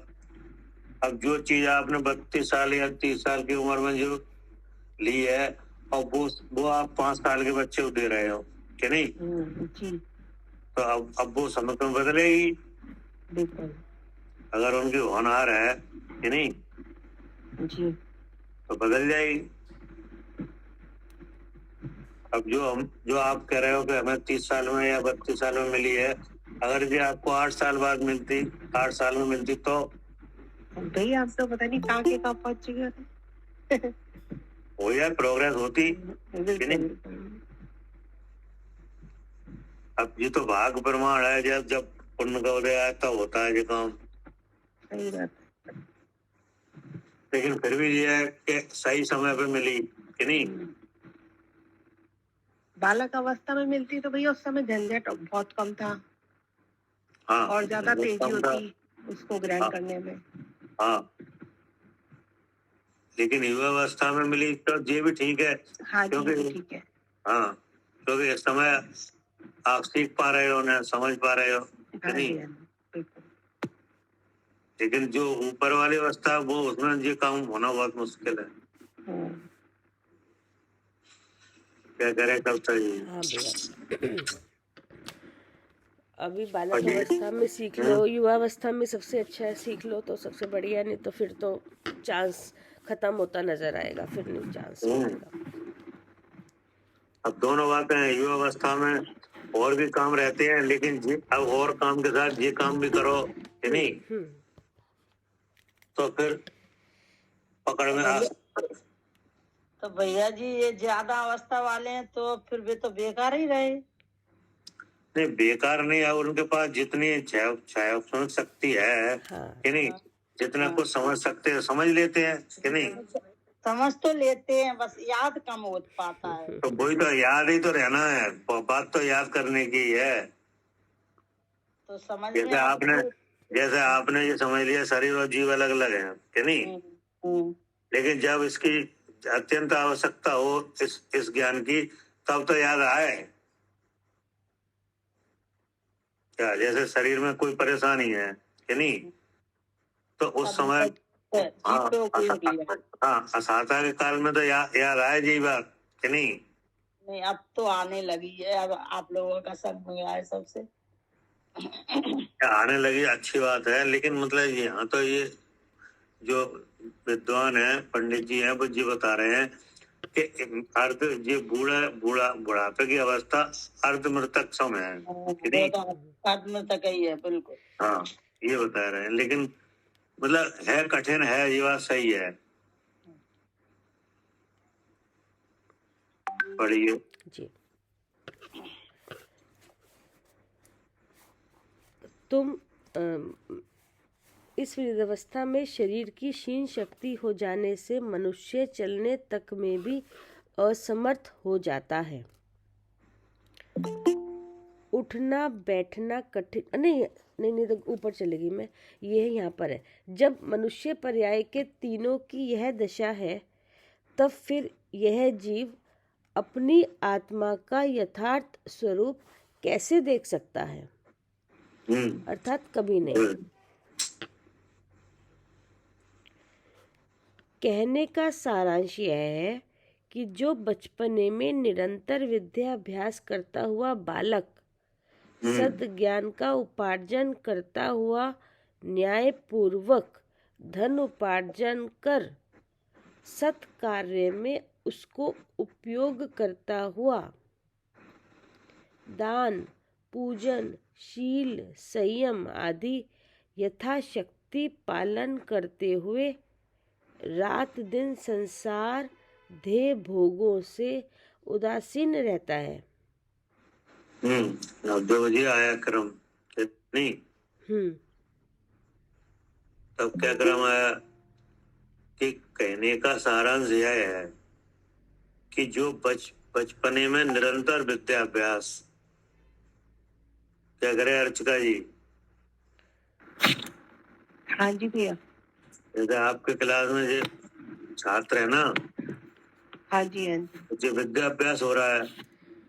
अब जो चीज आपने 32 साल या 30 साल की उम्र में जो ली है, और वो आप 5 साल के बच्चे को दे रहे हो कि नहीं? जी। तो अब वो समय में बदलेगी। बिल्कुल। अगर उनकी होनहार है कि नहीं जी, तो बदल जाएगी। अब जो आप कह रहे हो कि हमें 30 साल में या 32 साल में मिली है, अगर ये आपको 8 साल बाद मिलती, 8 साल में मिलती, तो भैया आप तो पता नहीं कहाँ के कहाँ पहुंच चुके थे। हो यार, प्रोग्रेस होती कि नहीं? अब ये तो भाग प्रमाण है, जब पुण्य का उदय आया तब होता है ये काम। सही बात। लेकिन फिर भी ये है कि सही समय पे मिली कि नहीं? बालक अवस्था में मिलती तो भैया उस समय झंझट बहुत कम था। हाँ, और ज्यादा तेजी होती उसको ग्रहण करने में। हाँ, लेकिन युवा अवस्था में मिली तो ये भी ठीक है। हाँ क्योंकि जी, ठीक है। हाँ, क्योंकि इस समय आप सीख पा रहे हो ना, समझ पा रहे हो कि नहीं? लेकिन जो ऊपर वाली अवस्था है, वो उसमें ये काम होना बहुत मुश्किल है। क्या करें, कब सही? हाँ भैया, अभी बालक अवस्था में सीख लो, युवा अवस्था में सबसे अच्छा है, सीख लो तो सबसे बढ़िया, नहीं तो फिर तो चांस खत्म होता नजर आएगा, फिर नहीं चांस मिलेगा। अब दोनों बातें हैं, युवा अवस्था में और भी काम रहते हैं, लेकिन अब और काम के साथ ये काम भी करो कि नहीं, तो फिर पकड़ में आ। तो भैया जी ये ज्यादा अवस्था वाले हैं तो फिर वे तो बेकार ही रहे। नहीं, बेकार नहीं है, उनके पास जितनी सुन शक्ति है कि नहीं, जितना कुछ समझ सकते हैं समझ लेते हैं कि नहीं? समझ तो लेते हैं, बस याद कम हो पाता है। तो वही तो, याद ही तो रहना है, बात तो याद करने की है। तो समझ जैसे आपने ये समझ लिया शरीर और जीव अलग अलग है कि नहीं, लेकिन जब इसकी अत्यंत आवश्यकता हो इस ज्ञान की, तब तो याद आए क्या। जैसे शरीर में कोई परेशानी है कि नहीं, तो उस समय असहायता के काल में तो याद आए जी बात कि नहीं। अब तो आने लगी है, अब आप लोगों का सब गया है सबसे आने लगी, अच्छी बात है। लेकिन मतलब यहाँ तो ये जो विद्वान है, पंडित जी हैं, वो जी बता रहे हैं कि अर्ध ये बुढ़ापे की अवस्था अर्ध मृतक सम है, अर्ध मृतक ही है, बिल्कुल। हाँ, ये बता रहे हैं, लेकिन मतलब है कठिन है, ये बात सही है। पढ़िए जी। तुम इस वृद्धावस्था में शरीर की क्षीण शक्ति हो जाने से मनुष्य चलने तक में भी असमर्थ हो जाता है। उठना बैठना कठिन, नहीं तो ऊपर चलेगी मैं, ये यहाँ पर है। जब मनुष्य पर्याय के तीनों की यह दशा है, तब फिर यह जीव अपनी आत्मा का यथार्थ स्वरूप कैसे देख सकता है? अर्थात कभी नहीं। कहने का सारांश यह है कि जो बचपने में निरंतर विद्याभ्यास करता हुआ बालक सद ज्ञान का उपार्जन करता हुआ न्याय पूर्वक धन उपार्जन कर सत् कार्य में उसको उपयोग करता हुआ दान, पूजन, शील, संयम आदि यथाशक्ति पालन करते हुए रात दिन संसार देह भोगों से उदासीन रहता है। अब जो बजे आया क्रम नहीं, तब क्या क्रम आया कि कहने का सारांश यह है कि जो बचपने में निरंतर विद्याभ्यास क्या करे अर्चका जी? हाँ जी भैया। जैसे आपके क्लास में जो छात्र है ना, हाँ जी, हाँ जी, जो विद्याभ्यास हो रहा है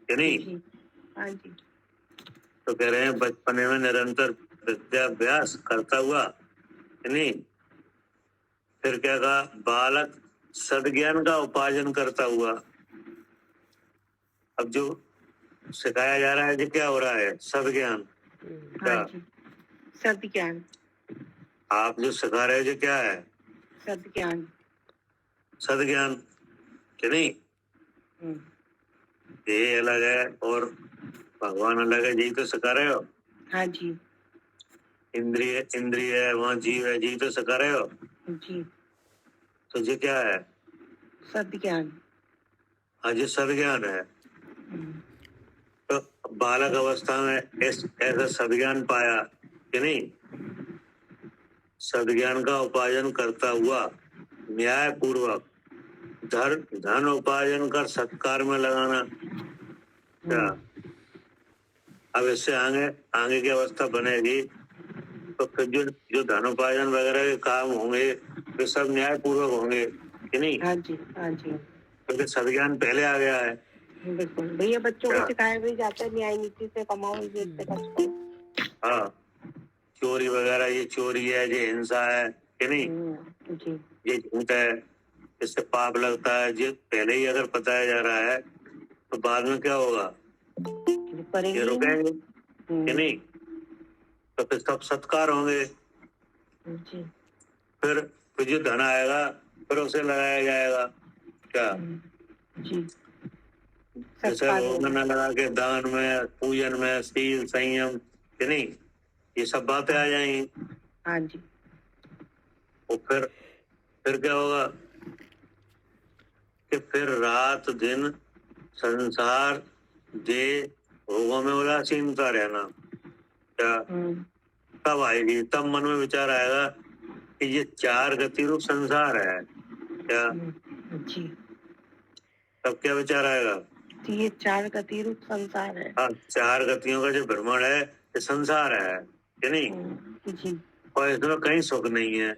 कि नहीं? हाँ जी। तो कह रहे हैं बचपने में निरंतर विद्याभ्यास करता हुआ कि नहीं, फिर क्या कहा, बालक सद्ज्ञान का उपार्जन करता हुआ। अब जो सिखाया जा रहा है, जो क्या हो रहा है, सद्ज्ञान। हाँ जी, सद्ज्ञान। आप जो सिखा रहे हो जो क्या है, सद्ज्ञान। सद्ज्ञान कि नहीं? ये अलग है और भगवान अलग है, जी तो सिखा रहे हो। हाँ जी। इंद्रिय है, वहाँ जीव है, जी तो सिखा रहे हो जी। तो ये क्या है, सद्ज्ञान। आज सद्ज्ञान है। तो बालक अवस्था में ऐसा सद्ज्ञान पाया कि नहीं, सद्ज्ञान का उपार्जन करता हुआ न्याय पूर्वक धन उपार्जन कर सत्कार में लगाना। क्या अब इससे आगे की अवस्था बनेगी तो फिर जो धन उपार्जन वगैरह के काम होंगे वे सब न्याय पूर्वक होंगे कि नहीं? हाँ जी, हाँ जी। क्योंकि सद्ज्ञान पहले आ गया है। बिल्कुल भैया, बच्चों को सिखाया भी जाता है न्याय नीति से कमाओ, ये से कमाओ। हाँ, चोरी वगैरह, ये चोरी है, ये हिंसा है कि नहीं, जी। ये झूठ है, इससे पाप लगता है। ये पहले ही अगर बताया जा रहा है तो बाद में क्या होगा, ये रुकेंगे कि नहीं? तो फिर सब सत्कार होंगे। जी। फिर जो धन आएगा फिर उसे लगाया जाएगा। क्या जी। जैसे भोग न लगा के दान में, पूजन में, शील, संयम कि नहीं, ये सब बातें आ जाएंगी। हाँ जी। और फिर क्या होगा कि फिर रात दिन संसार देह भोगों में उदासीनता रहना। क्या तब आएगी, तब मन में विचार आएगा कि ये चार गति रूप संसार है। क्या जी। तब क्या विचार आएगा, ये चार गति रूप संसार है। हाँ, चार गतियों का जो भ्रमण है ये संसार है कि नहीं? जी। और इसमें कहीं सुख नहीं है।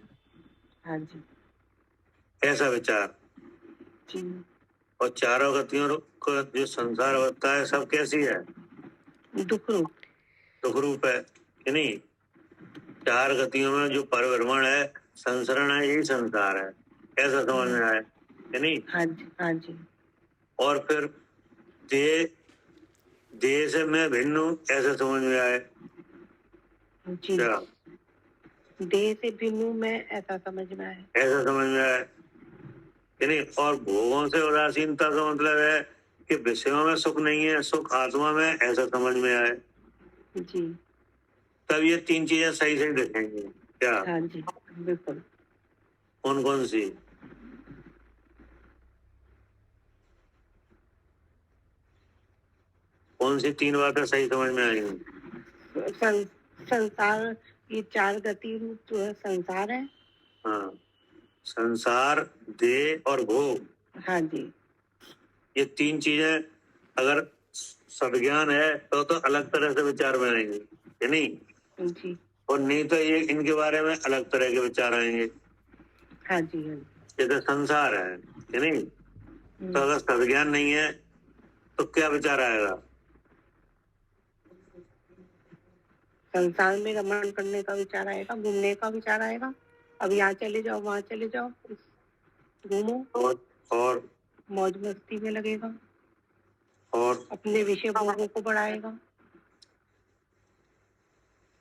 हाँ जी। ऐसा विचार। जी। और चारों गतियों का जो संसार होता है सब कैसी है, दुख रूप है कि नहीं? चार गतियों में जो परिभ्रमण है, संसरण है, यही संसार है। ऐसा समझ में आए कि नहीं? हाँ जी, हाँ जी। और फिर देह से मैं भिन्न हूँ, ऐसा समझ में आए। जी। क्या देह से भिन्न हूँ मैं, ऐसा समझ में आए। ऐसा समझ में आए कि नहीं? और भोगों से उदासीनता का मतलब है कि विषयों में सुख नहीं है, सुख आत्मा में, ऐसा समझ में आए। जी। तब ये तीन चीजें सही से दिखेंगी। क्या? हाँ जी, बिल्कुल। कौन कौन सी? कौन सी तीन बातें सही समझ में आएंगी? संसार, ये चार गति रूप जो है संसार है। हाँ, संसार, देह और भोग। हाँ जी। ये तीन चीजें अगर सद्ज्ञान है तो अलग तरह से विचार में आएंगे कि नहीं? जी। और नहीं तो ये इनके बारे में अलग तरह के विचार आएंगे। हाँ जी, हाँ जी। जैसे संसार है कि नहीं, तो अगर सद्ज्ञान नहीं है तो क्या विचार आएगा? संसार में रमण करने का विचार आएगा, घूमने का विचार आएगा। अब यहाँ चले जाओ, वहाँ चले जाओ, घूमो और मौज मस्ती में लगेगा और अपने विषय भोगों को बढ़ाएगा।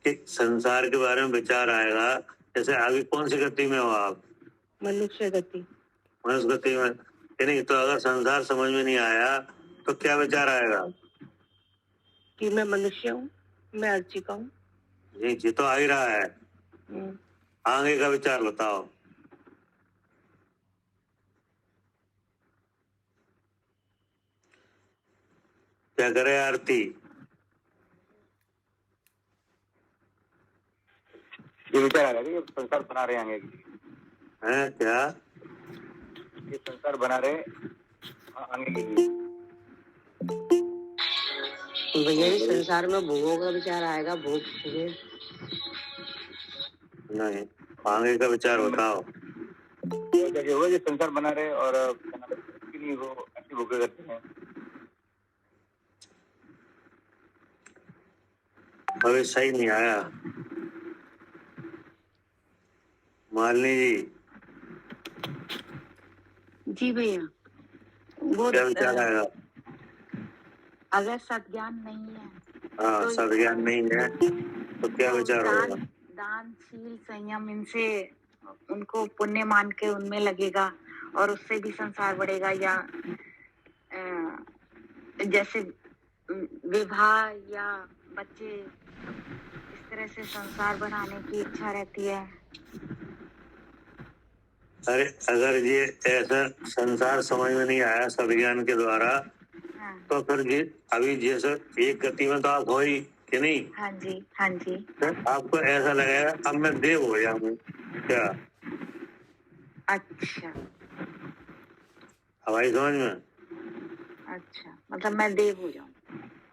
कि संसार के बारे में विचार आएगा जैसे अभी कौन सी गति में हो आप? मनुष्य गति। मनुष्य गति में कि नहीं? तो अगर संसार समझ में नहीं आया तो क्या विचार आएगा? कि मैं मनुष्य हूँ, मैं अर्चिका हूँ। जी तो आ ही रहा है। आगे का विचार बताओ। क्या करे आरती? ये विचार आ रहा है कि संसार बना रहे आगे है क्या? ये संसार बना रहे आगे के लिए। तो भैया जी संसार में भोगों का विचार आएगा, भोग नहीं, आगे का विचार बताओ। जैसे हुआ जो संसार बना रहे और नहीं वो ऐसे भोगे करते हैं। अभी सही नहीं आया। मालिनी जी। जी भैया, वो क्या विचार आएगा? अगर सद्ज्ञान नहीं है, हाँ, तो सद्ज्ञान नहीं है तो क्या विचार होगा? दान, शील, संयम, इनसे उनको पुण्य मान के उनमें लगेगा और उससे भी संसार बढ़ेगा। या जैसे विवाह या बच्चे, इस तरह से संसार बनाने की इच्छा रहती है। अरे अगर ये ऐसा संसार समझ में नहीं आया सद्ज्ञान के द्वारा, तो फिर ये अभी जैसे एक गति में तो आप हो ही कि नहीं? हाँ जी, हाँ जी। तो आपको ऐसा लगेगा अब मैं देव हो जाऊं क्या? अच्छा, हवाई समझ में? अच्छा, मतलब मैं देव हो जाऊं।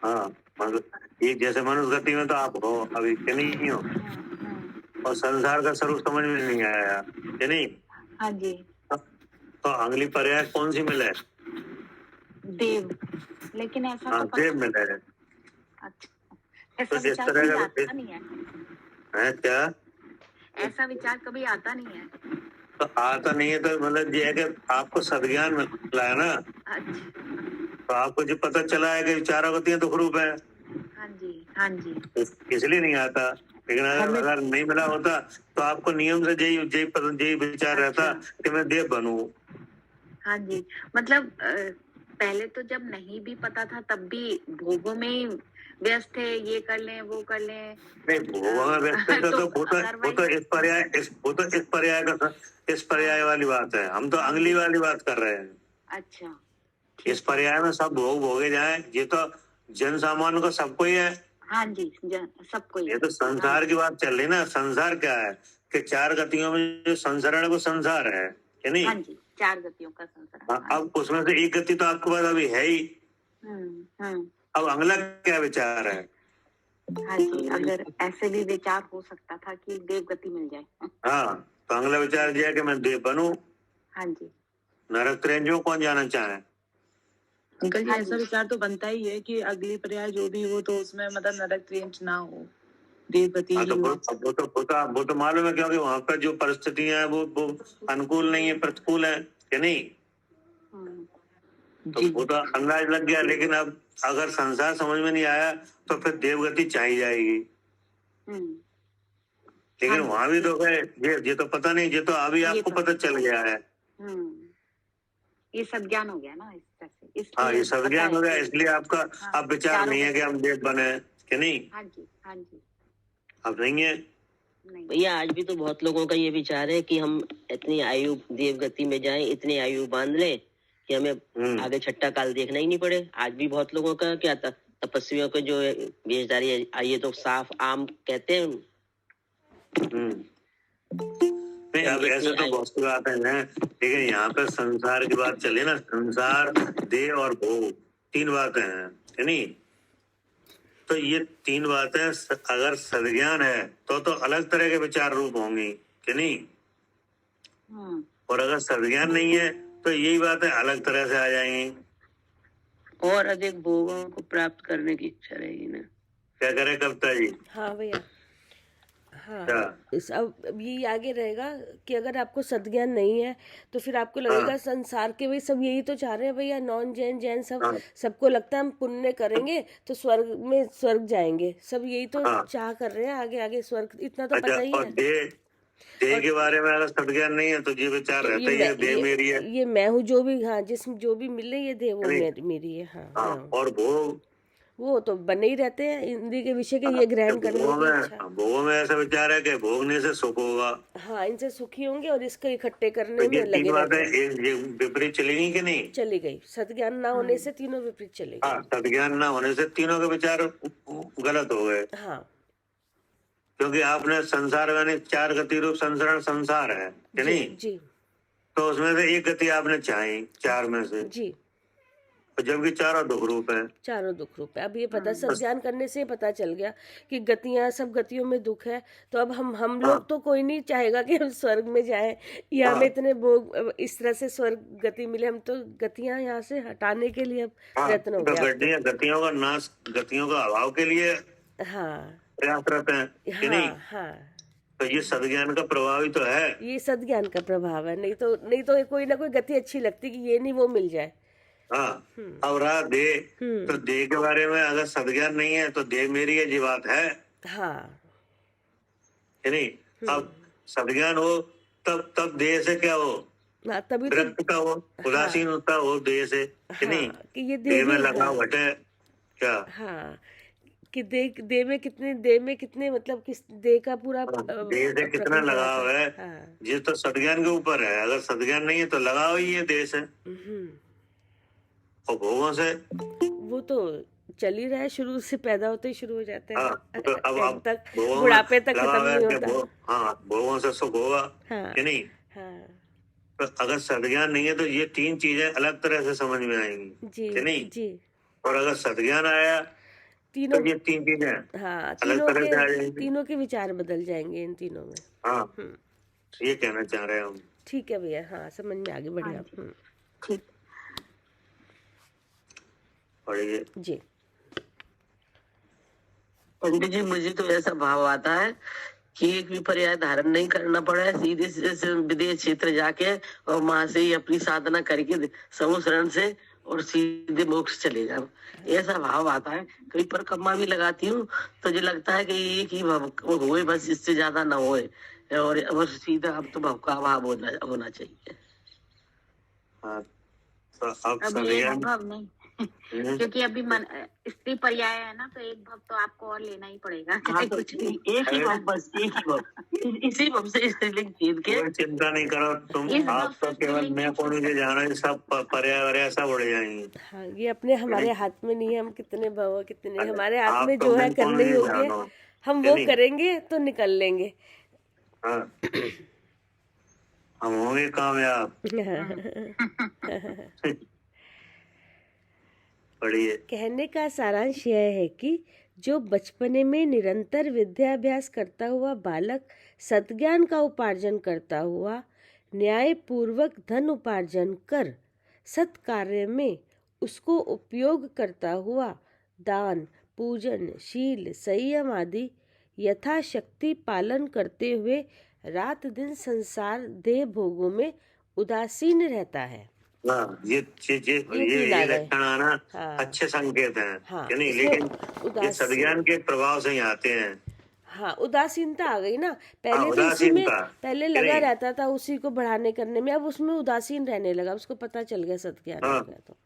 हाँ, मतलब एक जैसे मनुष्य गति में तो आप हो अभी कि नहीं हो, और संसार का स्वरूप समझ में नहीं आया कि नहीं? हाँ जी। तो अगली पर्याय कौन सी मिले? देव। लेकिन ऐसा हाँ, तो देव मिले। अच्छा, ऐसा तो जिस विचार तरह कभी का आता नहीं है। क्या? ऐसा विचार कभी आता नहीं है। तो आता नहीं है तो मतलब ये है कि आपको सद्ज्ञान मिला है ना। अच्छा। तो आपको जो पता चला है कि चारों गतियां दुख रूप है। हाँ जी, हाँ जी। इसलिए नहीं आता। लेकिन अगर नहीं मिला होता तो आपको नियम से यही विचार रहता कि मैं देव बनूं। हाँ जी, मतलब पहले तो जब नहीं भी पता था तब भी भोगों में ही व्यस्त थे, ये कर लें वो कर लें। नहीं, भोगों में व्यस्त थे तो इस पर्याय वाली बात है। हम तो अगली वाली बात कर रहे हैं। अच्छा, इस पर्याय में सब भोग भोगे जाए, ये तो जन सामान्य को सबको ही है। हाँ जी, सबको ही। ये तो संसार की बात चल रही ना। संसार क्या है कि चार गतियों में जो संसारण है वो संसार है कि नहीं? हाँ जी, चार गतियों का संसार। हाँ, अब उसमें से एक गति तो आपके पास अभी है ही। अब अगला क्या विचार है? हाँ जी, अगर ऐसे भी विचार हो सकता था कि देव गति मिल जाए। हाँ, तो अगला विचार यह है कि मैं देव बनूं। हाँ जी। नरक त्रेंजों कौन जाना चाहे? अंकल जी, ऐसा विचार तो बनता ही है कि अगली पर्याय जो भी हो तो उसमें मतलब नरक त्रेंच ना हो, देवगति ही हो। वो तो मालूम है, क्योंकि वहाँ पर जो परिस्थितियां हैं वो अनुकूल नहीं है, प्रतिकूल है कि नहीं? तो वो तो अंदाज लग गया। लेकिन अब अगर संसार समझ में नहीं आया तो फिर देवगति चाहिए जाएगी। लेकिन वहां भी तो गए, ये तो पता नहीं, ये तो अभी आपको पता चल गया है। ये सब ज्ञान हो गया ना इस तरह से। हाँ, ये सब ज्ञान हो गया, इसलिए आपका अब विचार नहीं है कि हम देव बने कि नहीं? हाँ जी, हाँ जी। अब नहीं है भैया। आज भी तो बहुत लोगों का ये विचार है कि हम इतनी आयु देव गति में जाएं, इतनी आयु बांध लें कि हमें आगे छठा काल देखना ही नहीं पड़े। आज भी बहुत लोगों का क्या था, तपस्वियों को जो वेशधारी ये तो साफ आम कहते हैं। नहीं, अब ऐसे तो बहुत सी बातें हैं, लेकिन यहाँ पे संसार की बात चले ना। संसार, देव और भोग, तीन बातें हैं कि नहीं? तो ये तीन बातें अगर सद्ज्ञान है तो अलग तरह के विचार रूप होंगी कि नहीं? और अगर सद्ज्ञान नहीं है तो यही बातें अलग तरह से आ जाएंगी। और अधिक भोगों को प्राप्त करने की इच्छा रहेगी ना। क्या करे कविता जी? हाँ भैया, हाँ, इस अब ये आगे रहेगा कि अगर आपको सद्ज्ञान नहीं है तो फिर आपको लगेगा संसार के भाई सब यही तो चाह रहे हैं भैया, नॉन जैन जैन सब, सबको लगता है हम पुण्य करेंगे तो स्वर्ग जाएंगे, सब यही तो चाह कर रहे हैं, आगे आगे स्वर्ग, इतना तो पता ही है। देह के बारे में अगर सद्ज्ञान नहीं है तो ये विचार तो रहता ही है, देह मेरी है। ये मैं हूँ, जो भी, हाँ, जिसम जो भी मिले ये देह वो मेरी है। हाँ, हाँ, हाँ। और भोग वो तो बने ही रहते हैं इंद्रिय के विषय के, ये ग्रहण करने की इच्छा। भोगों में ऐसा विचार है कि भोगने से सुख होगा। हाँ, इनसे सुखी होंगे और इसको इकट्ठे करने तो में ये लगे तीन बातें रहते हैं। ये विपरीत चलेगी कि नहीं? चली गई। सद्ज्ञान ना होने से तीनों विपरीत चले हाँ, गए। सद्ज्ञान ना होने से तीनों के विचार गलत हो गए। हाँ, क्योंकि आपने संसार यानी 4 गति रूप संसार संसार है कि नहीं? जी तो उसमें से एक गति आपने चाही 4 में से, जी। जबकि चारों दुख रूप है। चारों दुख रूप है। अब ये पता, सद्ज्ञान करने से पता चल गया कि गतियां, सब गतियों में दुख है। तो अब हम लोग तो कोई नहीं चाहेगा कि हम स्वर्ग में जाएं या हमें इतने भोग इस तरह से स्वर्ग गति मिले। हम तो गतियां यहाँ से हटाने के लिए अब प्रयत्न हो गया। गतियों का नाश, गतियों का अभाव के लिए हाँ प्रयासरत है कि नहीं? हाँ। तो ये सद्ज्ञान का प्रभाव ही तो है। ये सद्ज्ञान का प्रभाव है। नहीं तो कोई ना कोई गति अच्छी लगती कि ये नहीं वो मिल जाए। हाँ, अब रहा देह, तो देह के बारे में अगर सद्ज्ञान नहीं है तो देह मेरी है, ये बात है। हाँ, कि नहीं? अब सद्ज्ञान हो तब देह से क्या हो? तभी तो विरक्त का हो, उदासीनता हो देह से, कि नहीं? कि ये देह में लगाव हटे क्या? हाँ, कि देह में कितने मतलब किस देह का पूरा देह से कितना लगाव है। हाँ। ये तो सद्ज्ञान के ऊपर है। अगर सद्ज्ञान नहीं है तो लगाव ही है देह से और भोगों से। वो तो चल ही रहा है, शुरू से पैदा होते ही शुरू हो जाते हैं। हाँ, तो अब तक बुढ़ापे तक खत्म नहीं होता। हाँ, भोगों से सुख होगा कि नहीं? हाँ, तो अगर सद्ज्ञान नहीं है तो ये 3 चीजें अलग तरह से समझ में आएंगी कि नहीं? जी। और अगर सद्ज्ञान आया तीनों, तो ये 3 चीजें हाँ, अलग तरह से आ जाएंगी। तीनों के विचार बदल जाएंगे इन तीनों में। हाँ, ये कहना चाह रहे हैं हम। ठीक है भैया, हाँ, समझ में आगे बढ़िया। ठीक। पढ़िए जी। पंडित जी, मुझे तो ऐसा भाव आता है कि एक भी पर्याय धारण नहीं करना पड़ा है, सीधे से विदेश क्षेत्र जाके और वहां से ही अपनी साधना करके समुद्रण से और सीधे मोक्ष चले जाओ, ऐसा भाव आता है। कई परिक्रमा भी लगाती हूँ तो मुझे लगता है कि एक ही भाव होए, बस इससे ज्यादा ना होए, और बस सीधा अब तो भाव का अभाव होना चाहिए। हाँ, तो अब अभी एक भाव नहीं क्योंकि अभी स्त्री पर्याय है ना, तो एक भाव तो आपको और लेना ही पड़ेगा। हाँ, तो एक ही भाव, बस एक ही भाव, इसी भाव से स्त्रीलिंग छेद के। चिंता नहीं करो तुम, आप तो केवल मैं कौन मुझे जाना है, सब पर्याय सब उड़ जाएंगे। हाँ, ये अपने हमारे हाथ में नहीं है, हम कितने भाव कितने हमारे हाथ में जो है करने ही होंगे, हम वो करेंगे तो निकल लेंगे। हाँ, हम होंगे कामयाब। कहने का सारांश यह है कि जो बचपने में निरंतर विद्याभ्यास करता हुआ बालक सद्ज्ञान का उपार्जन करता हुआ न्याय पूर्वक धन उपार्जन कर सत्कार्य में उसको उपयोग करता हुआ दान, पूजन, शील, संयम आदि यथाशक्ति पालन करते हुए रात दिन संसार देह भोगों में उदासीन रहता है। ये लक्षण आना अच्छे संकेत हैं। हाँ, नहीं, लेकिन ये सद्ज्ञान के प्रभाव से ही आते हैं। हाँ, उदासीनता आ गई ना। पहले तो उसी में पहले लगा रहता था, उसी को बढ़ाने करने में, अब उसमें उदासीन रहने लगा, उसको पता चल गया सत्ज्ञान हो गया। तो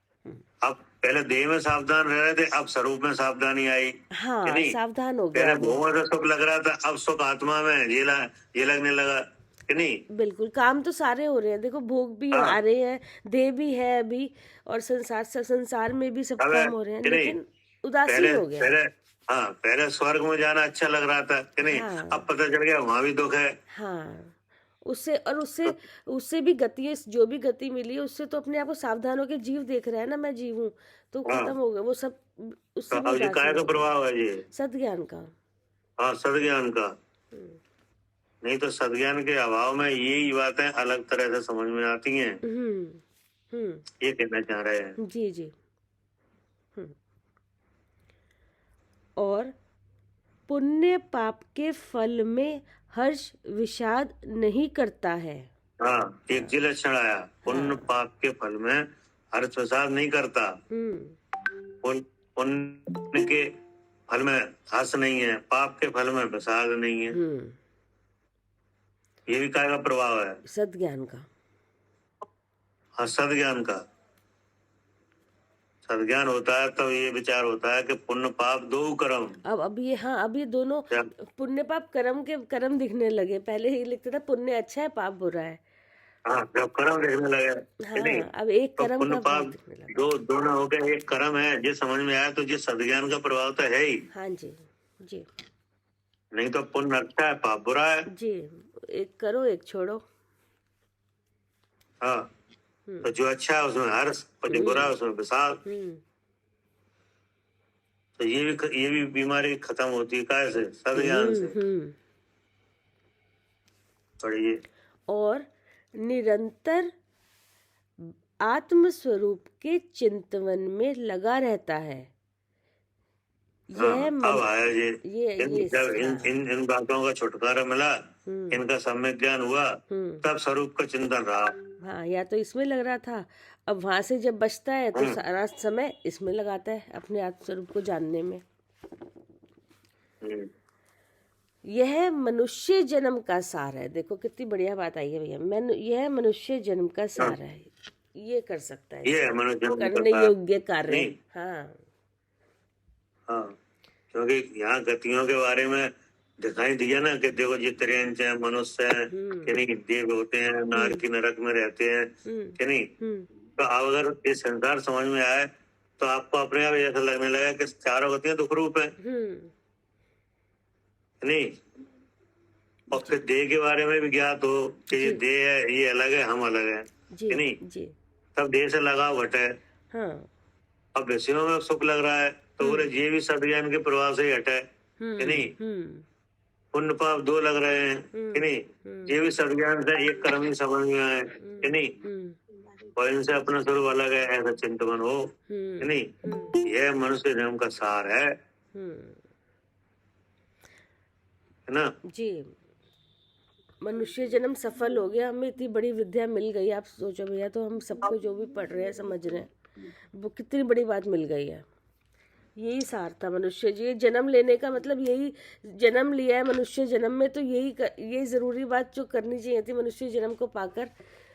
अब पहले देह में सावधान रह रहे थे, अब स्वरूप में सावधानी आई। हाँ, सावधान हो गया। पहले भोगों से सुख लग रहा था, अब सुख आत्मा में ये लगने लगा कि नहीं? बिल्कुल, काम तो सारे हो रहे हैं। देखो, भोग भी आ रहे हैं, देह भी है अभी, और संसार में भी सब काम हो रहे हैं, लेकिन उदासीन हो गया। पहले स्वर्ग में जाना अच्छा लग रहा था कि नहीं? अब पता चल गया वहाँ भी दुख है। हाँ, उससे भी गति, जो भी गति मिली है उससे तो अपने आप को सावधान होकर जीव देख रहा है ना, मैं जीव हूँ, तो खत्म हो गया वो सब। उससे तो ये काय का प्रभाव है? ये सद्ज्ञान का। हाँ, सद्ज्ञान का। नहीं तो सद्ज्ञान के अभाव में यही बातें अलग तरह से समझ में आती हैं। ये कहना चाह रहे हैं। जी जी। और पुण्य पाप के फल में हर्ष विषाद नहीं करता है। हाँ, एक जी लक्षण आया, पुण्य पाप के फल में हर्ष विषाद नहीं करता। पुण्य के फल में हर्ष नहीं है, पाप के फल में विषाद नहीं है। ये भी काय का प्रभाव है? सद्ज्ञान का। हाँ, सद्ज्ञान का। सद्ज्ञान होता है तब ये विचार होता है कि पुण्य पाप दो कर्म। अब ये, हाँ, अब ये दोनों पुण्य पाप कर्म के कर्म दिखने लगे। पहले ही लिखते था पुण्य अच्छा है पाप बुरा है। हाँ, जब कर्म देखने लगे। हाँ, नहीं, अब एक तो कर्म पुण्य का पाप फल दिखने लगा। दोनों हो गए, एक कर्म है। ये समझ में आया तो ये सद्ज्ञान का प्रभाव तो है ही। हाँ जी, जी नहीं तो पुण्य अच्छा है पाप बुरा है। जी, एक करो एक छोड़ो। हाँ, तो जो अच्छा है उसमें हर्ष और जो बुरा है उसमें विषाद। तो ये भी बीमारी खत्म होती है कैसे? सद्ज्ञान से। पढ़िए। और निरंतर आत्म स्वरूप के चिंतन में लगा रहता है। हाँ, अब आया ये जब इन बातों का छुटकारा मिला, इनका सम्यक ज्ञान हुआ, तब स्वरूप का चिंतन रहा। हाँ, या तो इसमें लग रहा था, अब वहां से जब बचता है तो सारा समय इसमें लगाता है, अपने आत्म स्वरूप को जानने में। यह मनुष्य जन्म का सार है। देखो कितनी बढ़िया बात आई है भैया। यह मनुष्य जन्म का सार है। ये कर सकता है, ये मनुष्य करने योग्य कार्य। हाँ हाँ, क्योंकि यहाँ गतियों के बारे में दिखाई दिया ना कि देखो ये त्रियंच है, मनुष्य है कि नहीं, देव होते हैं, नार की नरक में रहते हैं कि नहीं। तो अब अगर ये संसार समझ में आए तो आपको अपने आप ऐसा लगने लगा कि चारों गतियां दुख रूप है नहीं। और फिर देह के बारे में भी ज्ञात हो कि ये देह है, ये अलग है, हम अलग है कि नहीं। तब देह से लगाव घटे। अब विषयों में सुख लग रहा है तो बोले ये भी सद्ज्ञान के प्रभाव से ही हटे कि नहीं। पुण्य पाप दो लग रहे हैं कि नहीं, ये भी सद्ज्ञान से एक कर्म ही समझ में आए कि नहीं। और इनसे अपना स्वरूप अलग है, ऐसा चिंतन हो कि नहीं। यह मनुष्य जन्म का सार है ना जी। मनुष्य जन्म सफल हो गया, हमें इतनी बड़ी विद्या मिल गई। आप सोचो भैया, तो हम सबको जो भी पढ़ रहे हैं, समझ रहे हैं, वो कितनी बड़ी बात मिल गई है। यही सार था मनुष्य जी जन्म लेने का। मतलब यही जन्म लिया है मनुष्य जन्म में, तो यही जरूरी बात जो करनी चाहिए थी मनुष्य जन्म को पाकर,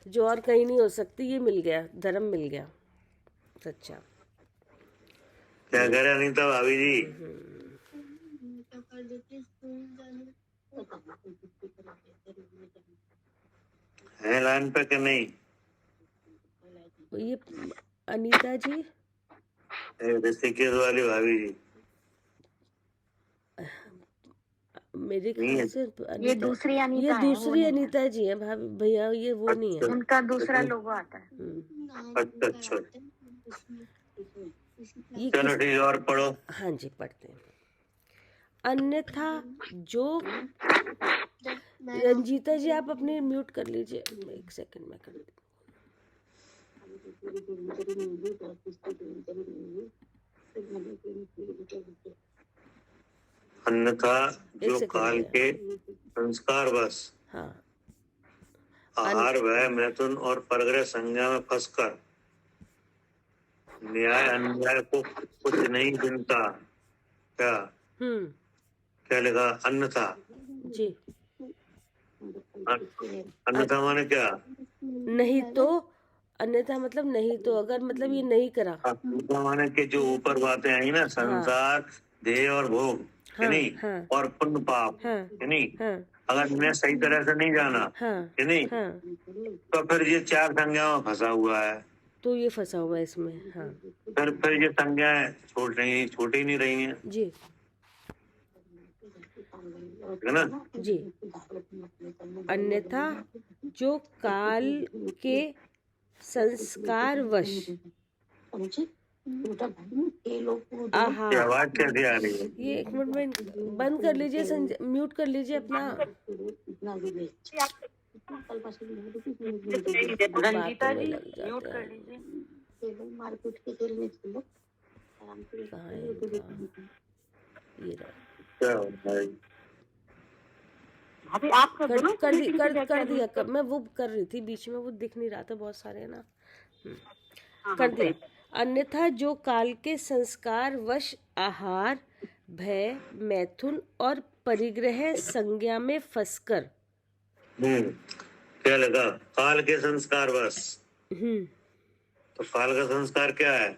जो और कहीं नहीं हो सकती, ये मिल गया, धर्म मिल गया सच्चा। क्या कह रहे अनीता भाभी जी? है लाइन पे कि नहीं? ये अनीता जी, ऋषिकेश वाली भाभी जी, मेरे ख्याल से ये दूसरी अनीता, ये दूसरी अनीता जी है भाभी भैया, ये वो नहीं है, उनका दूसरा लोगो आता है। अच्छा, चलो ठीक, और पढ़ो। हाँ जी, पढ़ते हैं। अन्यथा जो, रंजीता जी आप अपने म्यूट कर लीजिए, एक सेकंड में कर दी। अन्यथा जो काल के संस्कार बस आहार भय मैथुन और परग्रह संज्ञा में फंसकर न्याय अन्याय को कुछ नहीं गिनता। क्या लिखा? अन्यथा जी, अन्यथा माने क्या? नहीं तो, अन्यथा मतलब नहीं तो, अगर मतलब ये नहीं करा, माने कि जो ऊपर बातें आई ना, संसार, देह और भोग नहीं, और पुण्य पाप नहीं, अगर इन्हें सही तरह से नहीं जाना नहीं, तो फिर ये चार संज्ञाओं में फंसा हुआ है। तो ये फंसा हुआ है इसमें। फिर ये संज्ञाएं छोटी ही नहीं रही हैं जी, है ना जी। अन्यथा जो काल के संस्कार वश आवाज कैसे आ रही है? ये एक मिनट में बंद कर लीजिए, म्यूट कर लीजिए अपना। रंजीता जी म्यूट कर लीजिए। अभी आप कर दिया। मैं वो कर रही थी बीच में, वो दिख नहीं रहा था, बहुत सारे ना, कर दिया। अन्यथा जो काल के संस्कार वश आहार भय मैथुन और परिग्रह संज्ञा में फंसकर क्या लगा? काल के संस्कार बस। तो काल का संस्कार क्या है?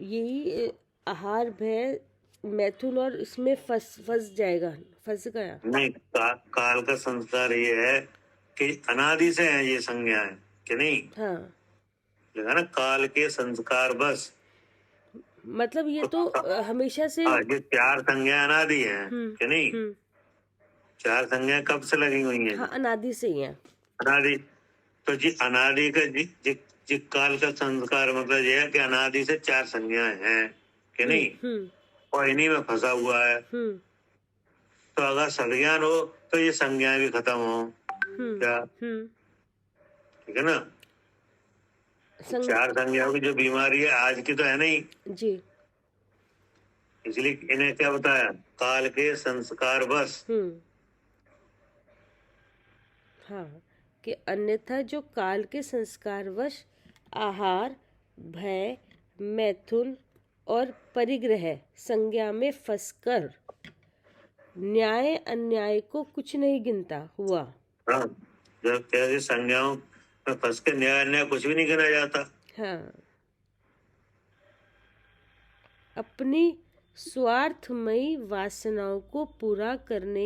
यही आहार, भय, मैथुन, और इसमें फंस गया। नहीं, काल का संस्कार ये है कि अनादि से है ये संज्ञाएं, कि नहीं? हाँ, लगा ना, काल के संस्कार बस। मतलब ये तो हमेशा से। ये 4 संज्ञाएं अनादि हैं, कि नहीं? 4 संज्ञाएं कब से लगी हुई हैं? हाँ, अनादि से ही है। अनादि। तो जी अनादि का जी काल का संस्कार मतलब ये है कि अनादि से 4 संज्ञाएं हैं, कि नहीं? और इन्हीं में फंसा हुआ है। तो अगर सज्ञान हो तो ये संज्ञाएं भी खत्म हो। क्या? ठीक है ना? 4 संज्ञाओं की जो बीमारी है आज की तो है नहीं जी, इसलिए इन्हें क्या बताया? काल के संस्कार बस। हाँ, कि अन्यथा जो काल के संस्कार वश आहार, भय, मैथुन और परिग्रह संज्ञा में फंसकर न्याय अन्याय को कुछ नहीं गिनता हुआ। हाँ, जब कैसे संज्ञाओं में फंस के न्याय अन्याय कुछ भी नहीं गिना जाता। हाँ, अपनी स्वार्थमयी वासनाओं को पूरा करने